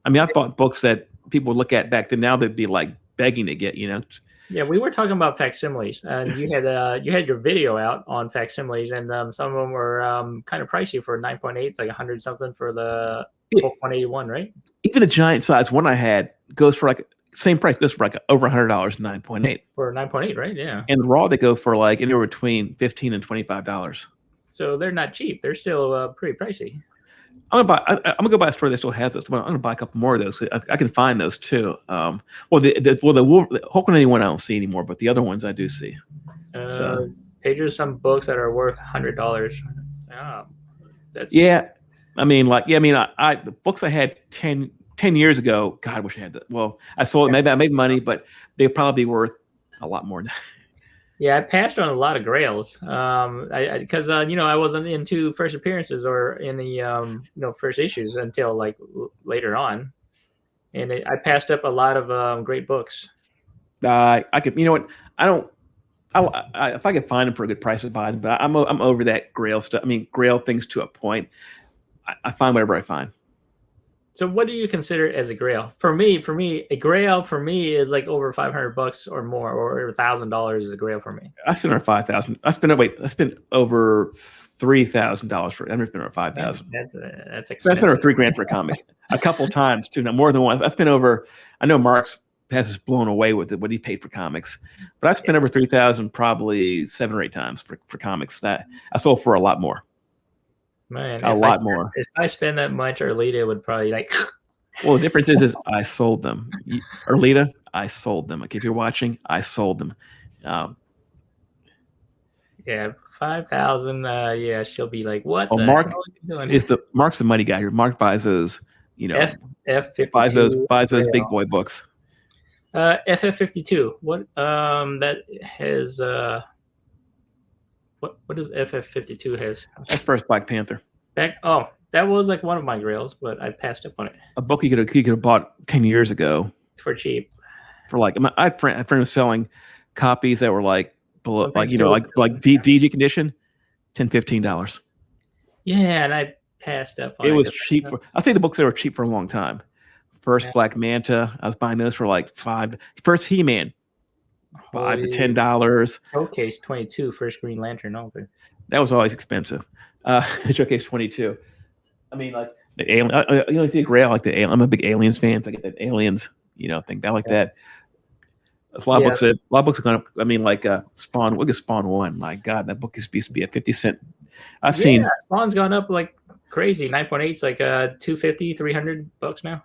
I mean, I bought books that people would look at back then. Now they'd be like begging to get, Yeah, we were talking about facsimiles, and you had your video out on facsimiles, and some of them were kind of pricey for 9.8. It's like 100 something for the 181, right? Even the giant size one I had goes for like same price, goes for like over $100, 9.8 for 9.8, right? Yeah. And the raw they go for like anywhere between $15 and $25. So they're not cheap. They're still pretty pricey. I'm gonna go buy a store that still has those. I'm gonna buy a couple more of those. I can find those too. The Hulk 181 I don't see anymore, but the other ones I do see. Pages some books that are worth $100. That's I mean, the books I had 10 years ago. God, I wish I had that. Well, I sold it. Maybe I made money, but they'd probably be worth a lot more now. Yeah, I passed on a lot of grails because I wasn't into first appearances or in the first issues until like later on, and I passed up a lot of great books. I could, what? If I could find them for a good price, I'd buy them. But I'm over that grail stuff. I mean, grail things to a point. I find whatever I find. So what do you consider as a grail? For me, a grail for me is like over $500 or more, or $1,000 is a grail for me. I spent over $5,000. I spent over $3,000 for it. I've never spent over $5,000. That's expensive. I spent over $3,000 for a comic a couple times too. Now more than once. I spent over. I know Mark's has us blown away with it, what he paid for comics, but I've spent over $3,000 probably 7 or 8 times for comics. That I sold for a lot more. Man, a lot more. If I spend that much, Erlita would probably like. Well, the difference is I sold them. Erlita, I sold them. Like if you're watching, I sold them. Yeah, 5,000. Yeah, she'll be like, "What the Mark hell are you doing?" Mark's the money guy here. Mark buys those. F52 buys those big boy books. FF52. What that has what does FF52 has? That's first Black Panther. That was like one of my grails, but I passed up on it. A book you could have bought 10 years ago for cheap. For like, I had a friend was selling copies that were like below, like VG condition, $10-15. Yeah, and I passed up on it. It was cheap I'll say the books that were cheap for a long time. First Black Manta, I was buying those for like $5. First He-Man, $5 to $10. Showcase 22, first Green Lantern. Okay. That was always expensive. Showcase 22. I mean, like the Alien. See a grail like the Alien. I'm a big Aliens fan. I get that Aliens, thing. I like that. A lot of books are going up. I mean, like Spawn. Look at Spawn 1. My God, that book used to be a 50-cent. I've seen Spawn's gone up like crazy. 9.8 is like $250, $300 now.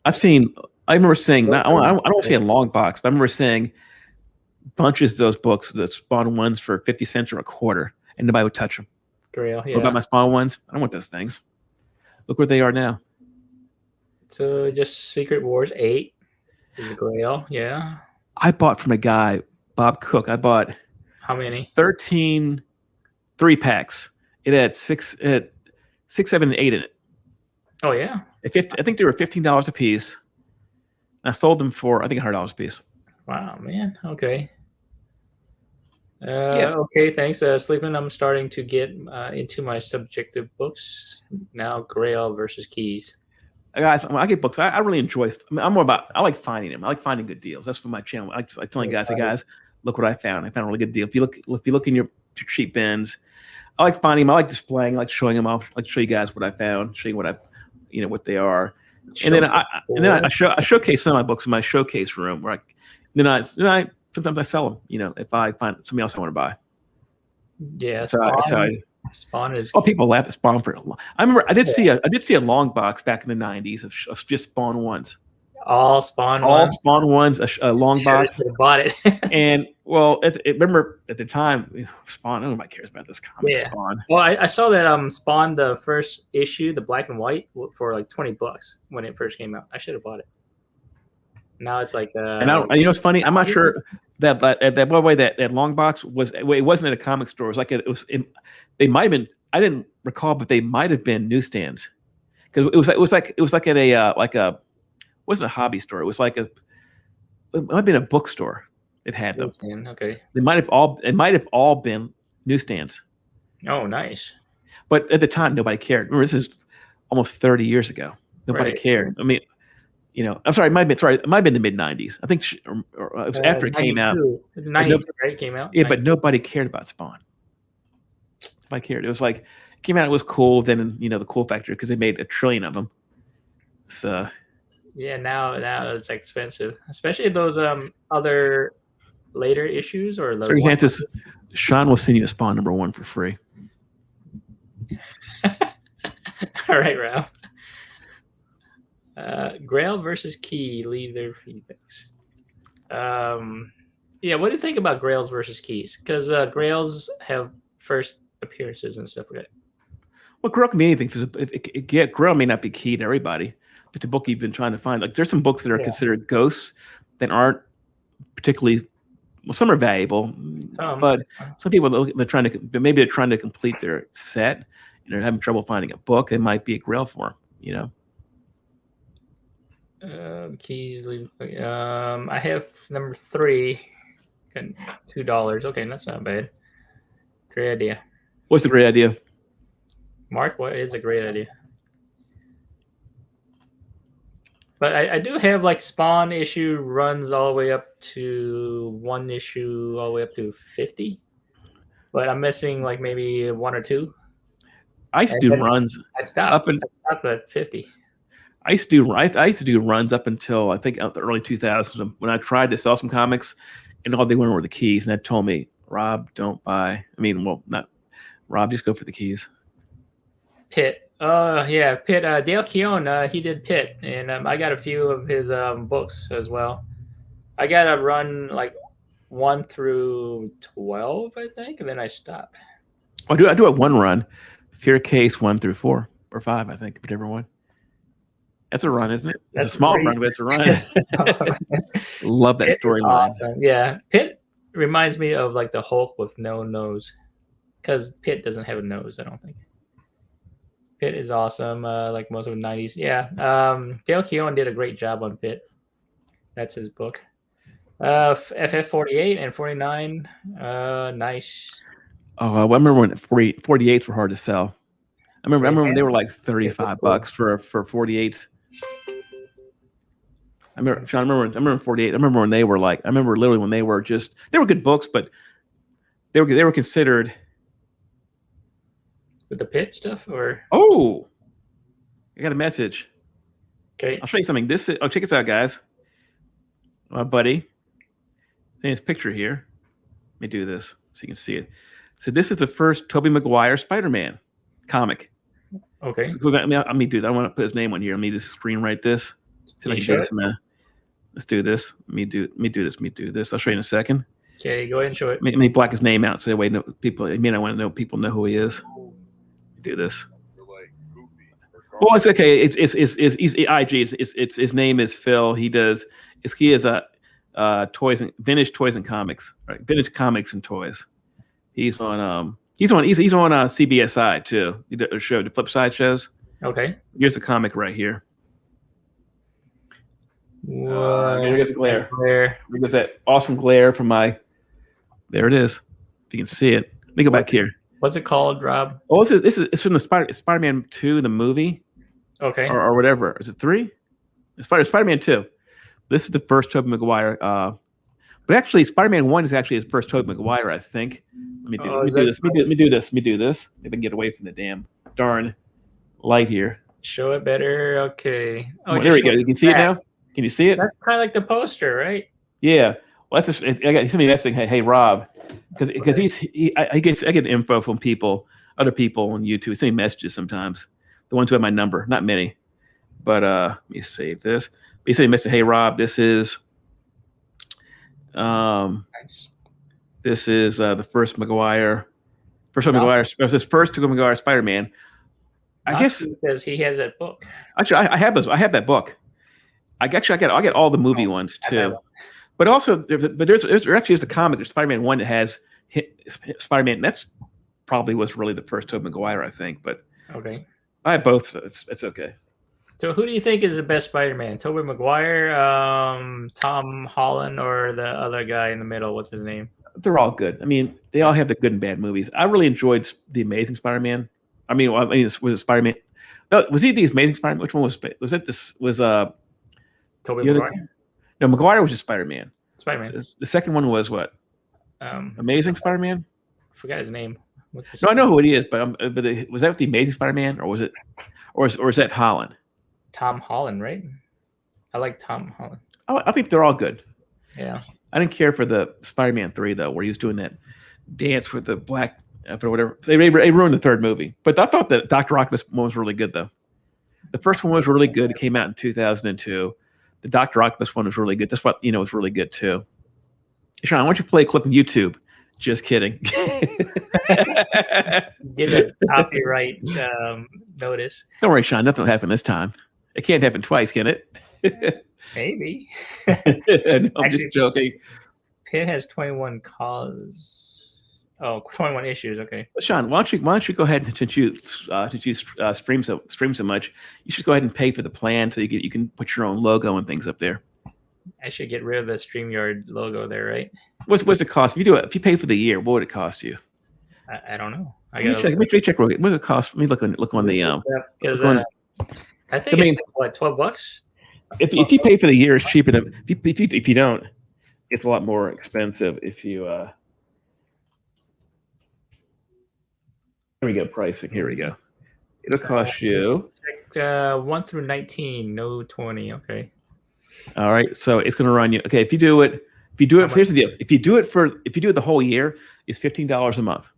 I remember seeing. I don't say a long box, but I remember seeing bunches of those books, the Spawn ones for 50 cents or a quarter, and nobody would touch them. Grail, yeah. What about my Spawn ones? I don't want those things. Look where they are now. So just Secret Wars 8 is a Grail, yeah. I bought from a guy, Bob Cook. I bought how many? 13 3-packs. It had 6, 7, and 8 in it. Oh yeah. I think they were $15 a piece. I sold them for I think $100 a piece. Wow, man. Okay. Okay, thanks. Sleeping, I'm starting to get into my subjective books now. Grail versus keys. Guys, when I get books, I really enjoy. I like finding them. I like finding good deals. That's for my channel. I like telling guys, hey guys, look what I found. I found a really good deal. If you look in your cheap bins, I like finding them. I like displaying. I like showing them off. I like to show you guys what I found, show you what they are. And then I showcase some of my books in my showcase room where I sometimes I sell them, if I find something else I want to buy. Yeah, Spawn is. Oh, people laugh at Spawn for. I remember I did see a long box back in the '90s of just Spawn ones. All Spawn all ones. Spawn ones, a long box. Should have bought it. And well, remember at the time, Spawn. Nobody cares about this comic. Yeah. Spawn. Well, I saw that Spawn, the first issue, the black and white, for like $20 when it first came out. I should have bought it. Now it's like and you know what's funny? I'm not sure that way that long box was. It wasn't at a comic store. It was like they might have been. I didn't recall, but they might have been newsstands because it was like at a it wasn't a hobby store. It was like it might have been a bookstore. It had them. Okay. It might have all been newsstands. Oh, nice. But at the time, nobody cared. Remember, this is almost 30 years ago. Nobody cared. I mean, you know, I'm sorry. It might have been the mid '90s. I think it was after it came out. The '90s, right? Came out. Yeah, but nobody cared about Spawn. Nobody cared. It was like it came out. It was cool. Then you know the cool factor because they made 1 trillion of them. So. Yeah, now it's expensive, especially those other later issues or the. For example, Sean will send you a Spawn #1 for free. All right, Ralph. Grail versus Key leave their feedbacks. Yeah, what do you think about Grails versus Keys? Because Grails have first appearances and stuff like that. Well, Grail can be anything. Grail may not be key to everybody. If it's a book you've been trying to find. Like there's some books that are considered ghosts that aren't particularly. Well, some are valuable, but some people they're trying to complete their set and they're having trouble finding a book. It might be a Grail for them, you know. Keys. I have #3, $2. Okay, that's not bad. Great idea. What's a great idea? Mark, what is a great idea? But I do have like Spawn issue runs all the way up to 1 issue all the way up to 50. But I'm missing like maybe 1 or 2. I used to do runs. I stopped at 50. I used to do runs up until I think the early 2000s when I tried to sell some comics, and all they wanted were the keys. And that told me, Rob, don't buy. I mean, well, not Rob, just go for the keys. Pitt. Yeah, Pitt. Dale Keown, he did Pitt, and I got a few of his books as well. I got to run like 1 through 12, I think, and then I stopped. I do have one run, Fear Case 1 through 4 or 5, I think, whichever one. That's a run, isn't it? It's a small run, but it's a run. Love that storyline. Awesome. Yeah, Pitt reminds me of like the Hulk with no nose, because Pitt doesn't have a nose, I don't think. Pitt is awesome, like most of the '90s. Yeah, Dale Keown did a great job on Pitt. That's his book. FF 48 and 49, nice. Oh, I remember when 48s were hard to sell. I remember when they were like $35 for 48s. I remember 48. I remember when they were like. I remember literally when they were good books, but they were considered. With the Pitt stuff, or I got a message. Okay, I'll show you something. Check this out, guys. My buddy, his picture here. Let me do this so you can see it. So this is the first Tobey Maguire Spider-Man comic. Okay. So let me do that. I want to put his name on here. Let me just screenwrite this. Let's do this. Let me do this. I'll show you in a secsecond. Okay, go ahead and show it. Let me black his name out so that way people. I mean, I want to know people know who he is. Do this. Well, it's okay. It's IG. It's his name is Phil. He is vintage toys and comics, right? Vintage comics and toys. He's on CBSI too. The show, the Flip Side shows. Okay. Here's the comic right here. There's the glare. There's that awesome glare from my. There it is. If you can see it. Let me go back here. What's it called, Rob? Oh, it's from the Spider-Man 2, the movie. Okay. Or whatever. Is it 3? Spider-Man 2. This is the first Tobey Maguire. But actually, Spider-Man 1 is actually his first Tobey Maguire, I think. Let me do this. Let me do this. Maybe I can get away from the darn light here. Show it better. Okay. Oh, there we go. You can see it now? Can you see it? That's kind of like the poster, right? Yeah. Well, that's I got somebody asking, hey, Rob, because I get info from other people on YouTube. Send me messages sometimes. The ones who have my number, not many, but let me save this. Basically, Mr. Hey Rob, this is Nice. the first Maguire. First Tobey Maguire. This is first Tobey Maguire Spider-Man. I guess because he has that book. Actually, I have those. I have that book. I get all the movie ones too. But also, there actually is the comic. There's Spider-Man 1 that has Spider-Man. That's probably was really the first Tobey Maguire, I think. But okay, I have both. So it's okay. So who do you think is the best Spider-Man? Tobey Maguire, Tom Holland, or the other guy in the middle? What's his name? They're all good. I mean, they all have the good and bad movies. I really enjoyed The Amazing Spider-Man. Was it Spider-Man? No, was he The Amazing Spider-Man? Which one was it? This was Tobey Maguire. No, Maguire was just Spider-Man. Spider-Man. The second one was what? Amazing Spider-Man. I forgot his name. What's his name? I know who it is, but was that The Amazing Spider-Man, or was it, or is that Holland? Tom Holland, right? I like Tom Holland. I think they're all good. Yeah. I didn't care for the Spider-Man 3 though, where he was doing that dance with the black or whatever. They ruined the third movie. But I thought that Dr. Octopus one was really good though. The first one was really good. It came out in 2002. The Dr. Octopus one was really good. This one, was really good too. Sean, why don't you play a clip on YouTube? Just kidding. Give a copyright notice. Don't worry, Sean. Nothing will happen this time. It can't happen twice, can it? Maybe. No, I'm just joking. Pin has 21 calls. Oh, 21 issues. Okay. Sean, why don't you go ahead, since you stream so much, you should go ahead and pay for the plan so you can put your own logo and things up there. I should get rid of the StreamYard logo there, right? What's the cost? If you pay for the year, what would it cost you? I don't know. Let me check real quick. What would it cost? Let me look on the because I think it's what, $12? If you pay for the year, it's cheaper than if you don't. It's a lot more expensive if you. Here we go. Pricing. Here we go. It'll cost you 1 through 19. No 20. Okay. All right. So it's going to run you. Okay. If you do it, here's the deal. If you do it the whole year, it's $15 a month.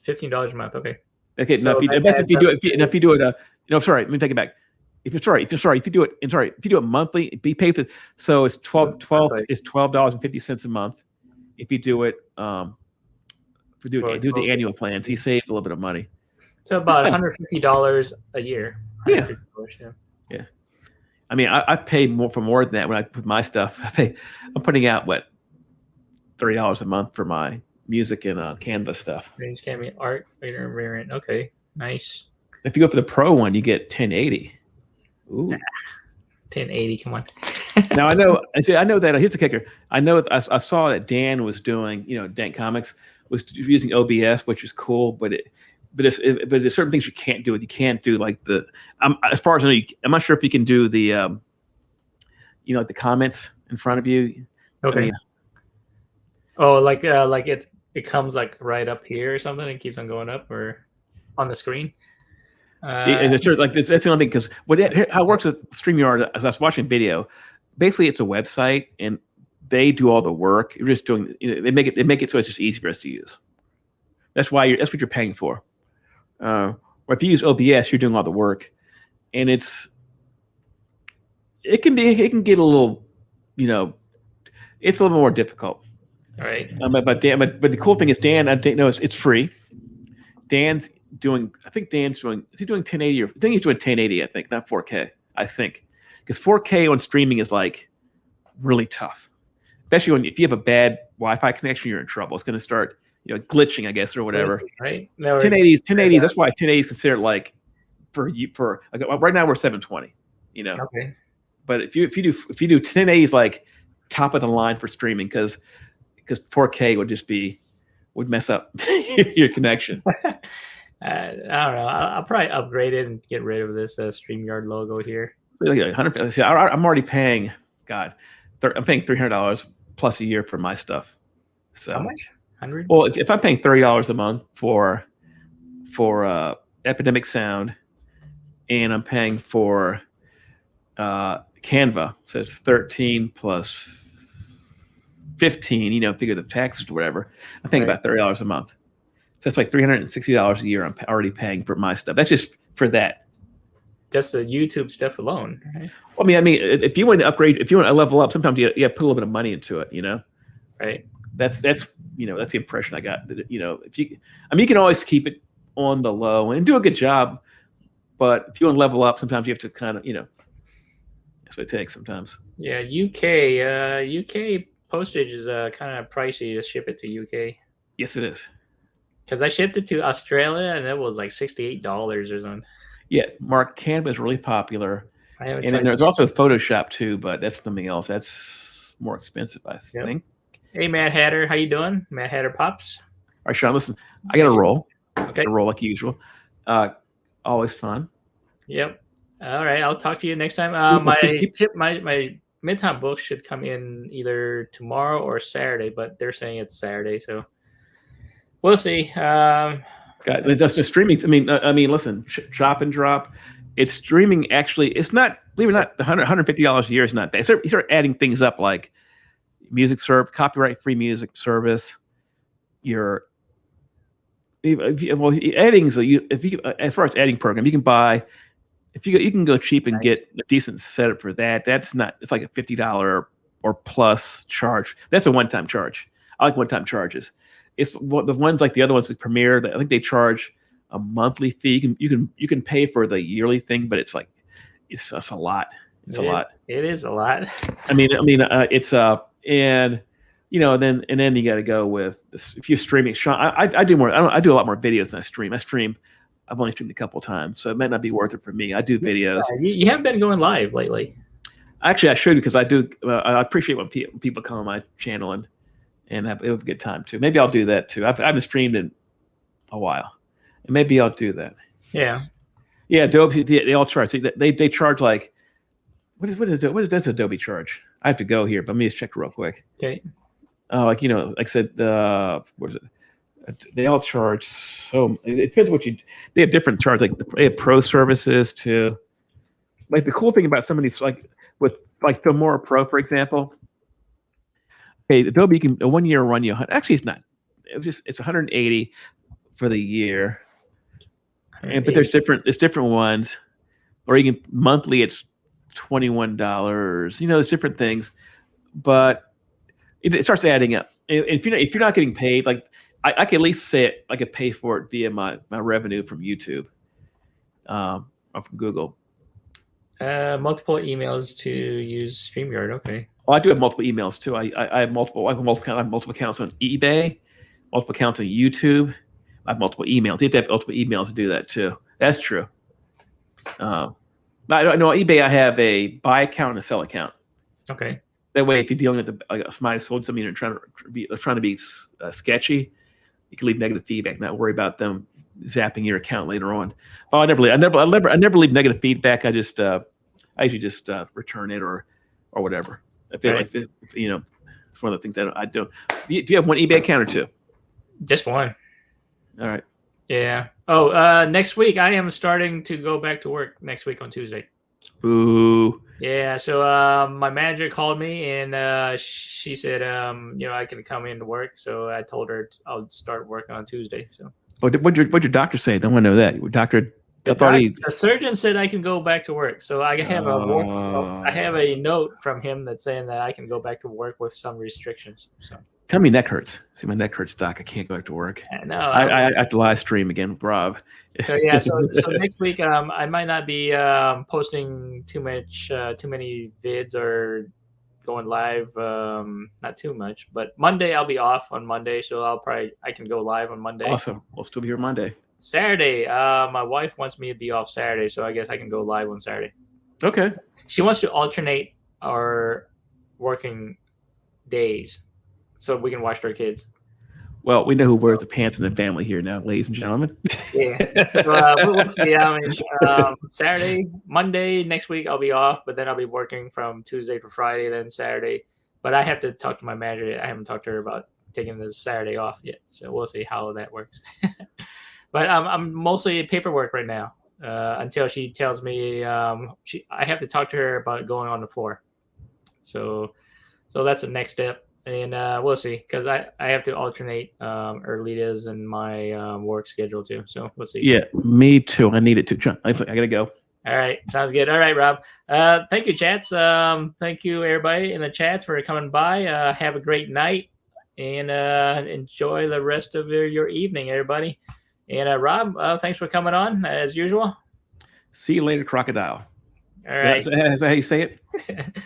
$15 a month. Okay. Okay. Now, if you do it, sorry. Let me take it back. If you do it monthly, be paid for. So it's $12.50 a month. If you do it, do the annual plan, so you save a little bit of money. So about $150 a year. Yeah. I mean, I pay more than that when I put my stuff. I'm putting out $30 a month for my music and Canva stuff. Range Canva art variant. Okay, nice. If you go for the Pro one, you get 1080. Ooh. 1080. Come on. Now I know that. Here's the kicker. I know I saw that Dan was doing. Dan Comics was using OBS, which is cool, but there's certain things you can't do. You can't do like as far as I know, I'm not sure if you can do the like the comments in front of you. Okay. I mean, like it comes like right up here or something and keeps on going up or on the screen. That's the only thing, because how it works with StreamYard, as I was watching video, basically it's a website and they do all the work. You're just doing, they make it so it's just easy for us to use. That's what you're paying for. Or if you use OBS, you're doing all the work, and it can get a little, it's a little more difficult. All right. But the cool thing is Dan, I think it's free. Dan's doing, I think Dan's doing, is he doing 1080 I think he's doing 1080, I think, not 4K, I think. Because 4K on streaming is like really tough. Especially if you have a bad Wi-Fi connection, you're in trouble. It's going to start, glitching, I guess, or whatever. Right. 1080s. That's why 1080 is considered like for right now we're 720. Okay. But if you do 1080s like top of the line for streaming, because 4K would mess up your connection. I don't know. I'll probably upgrade it and get rid of this StreamYard logo here. See, I'm already paying. God, I'm paying $300 plus a year for my stuff. So how much? 100? Well, if I'm paying $30 a month for Epidemic Sound, and I'm paying for Canva, so it's 13 plus 15. Figure the taxes or whatever. I'm paying about $30 a month. So that's like $360 a year. I'm already paying for my stuff. That's just for that. just the YouTube stuff alone. Right? Well, I mean, if you want to upgrade, if you want to level up, sometimes you put a little bit of money into it. Right. That's the impression I got. That, if you, I mean, you can always keep it on the low and do a good job, but if you want to level up, sometimes you have to kind of, that's what it takes sometimes. Yeah, UK postage is kind of pricey to ship it to UK. Yes, it is. Because I shipped it to Australia and it was like $68 or something. Yeah, Mark, Canva is really popular. And then there's also Photoshop too, but that's something else. That's more expensive, I think. Hey, Mad Hatter, how you doing? Mad Hatter Pops. All right, Sean, listen, I got to roll. Okay. A roll like usual. Always fun. Yep. All right, I'll talk to you next time. My Midtown book should come in either tomorrow or Saturday, but they're saying it's Saturday, so we'll see. God, that's just streaming. I mean, listen, Chop and Drop. It's streaming. Actually, it's not. Believe it or not, $150 a year is not bad. You start adding things up like music copyright-free music service. Adding. So as far as adding program, you can buy. You can go cheap and get a decent setup for that. That's not. It's like a $50 or plus charge. That's a one-time charge. I like one-time charges. It's the ones like the other ones like Premiere. That I think they charge a monthly fee. You can pay for the yearly thing, but it's a lot. It's a lot. It is a lot. I mean, it's and then you got to go with this. If you're streaming, Sean, I do more. I do a lot more videos than I stream. I've only streamed a couple of times, so it might not be worth it for me. I do videos. Yeah, you haven't been going live lately. Actually, I should because I do. I appreciate when people come on my channel and have a good time too. Maybe I'll do that too. I haven't streamed in a while, and maybe I'll do that. Yeah. Yeah, Adobe. They all charge. They charge like what does Adobe charge? I have to go here, but let me just check real quick. Okay. Like I said, what is it? They all charge so. It depends what you. They have different charge. Like they have pro services too. Like the cool thing about some of these, like with like Filmora Pro, for example. Okay, Adobe can a 1 year run you. Actually, it's not. It's 180 for the year. But there's different ones, or you can monthly. It's $21. There's different things, but it starts adding up. If you're not getting paid, like I can at least say it. I could pay for it via my revenue from YouTube, or from Google. Multiple emails to use StreamYard. Okay. Well, I do have multiple emails too. I have multiple. I have multiple accounts on eBay, multiple accounts on YouTube. I have multiple emails. You have to have multiple emails to do that too. That's true. I don't know. eBay, I have a buy account and a sell account. Okay. That way, if you're dealing with somebody sold something and trying to be sketchy, you can leave negative feedback. Not worry about them zapping your account later on. Oh, I never leave negative feedback. I usually just return it or whatever. I feel like it's one of the things that I do. Do you have one eBay account or two? Just one. All right. Yeah. Oh, next week I am starting to go back to work next week on Tuesday. Boo. Yeah. So my manager called me and she said, I can come into work. So I told her I'll start working on Tuesday. So. What'd your doctor say? I don't want to know that. Your doctor. The surgeon said I can go back to work. So I have I have a note from him that's saying that I can go back to work with some restrictions. So. Tell me neck hurts. See, my neck hurts, Doc. I can't go back to work. No, I have to live stream again with Rob. So yeah, so next week I might not be posting too many vids or going live. Not too much, but Monday I'll be off on Monday, so I can go live on Monday. Awesome. We'll still be here Monday. Saturday, my wife wants me to be off Saturday, so I guess I can go live on Saturday. Okay. She wants to alternate our working days so we can watch our kids. Well, we know who wears the pants in the family here now, ladies and gentlemen. Yeah. We'll see. Saturday, Monday next week I'll be off, but then I'll be working from Tuesday to Friday, then Saturday. But I have to talk to my manager. I haven't talked to her about taking this Saturday off yet, so we'll see how that works. But I'm mostly paperwork right now until she tells me I have to talk to her about going on the floor. So that's the next step. And we'll see, because I have to alternate Erlita's and my work schedule too. So we'll see. Yeah, me too. I need it too. John, I gotta go. All right, sounds good. All right, Rob. Thank you, chats. Thank you, everybody in the chats for coming by. Have a great night and enjoy the rest of your evening, everybody. And Rob, thanks for coming on as usual. See you later, crocodile. All right. Is that how you say it?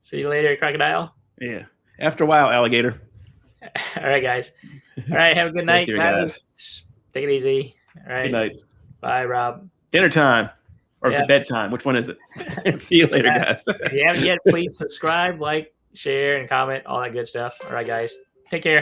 See you later, crocodile. Yeah. After a while, alligator. All right, guys. All right, have a good night, care, guys. Take it easy. All right. Good night. Bye, Rob. Dinner time. Or is it bedtime? Which one is it? See you later, guys. If you haven't yet, please subscribe, like, share, and comment, all that good stuff. All right, guys. Take care.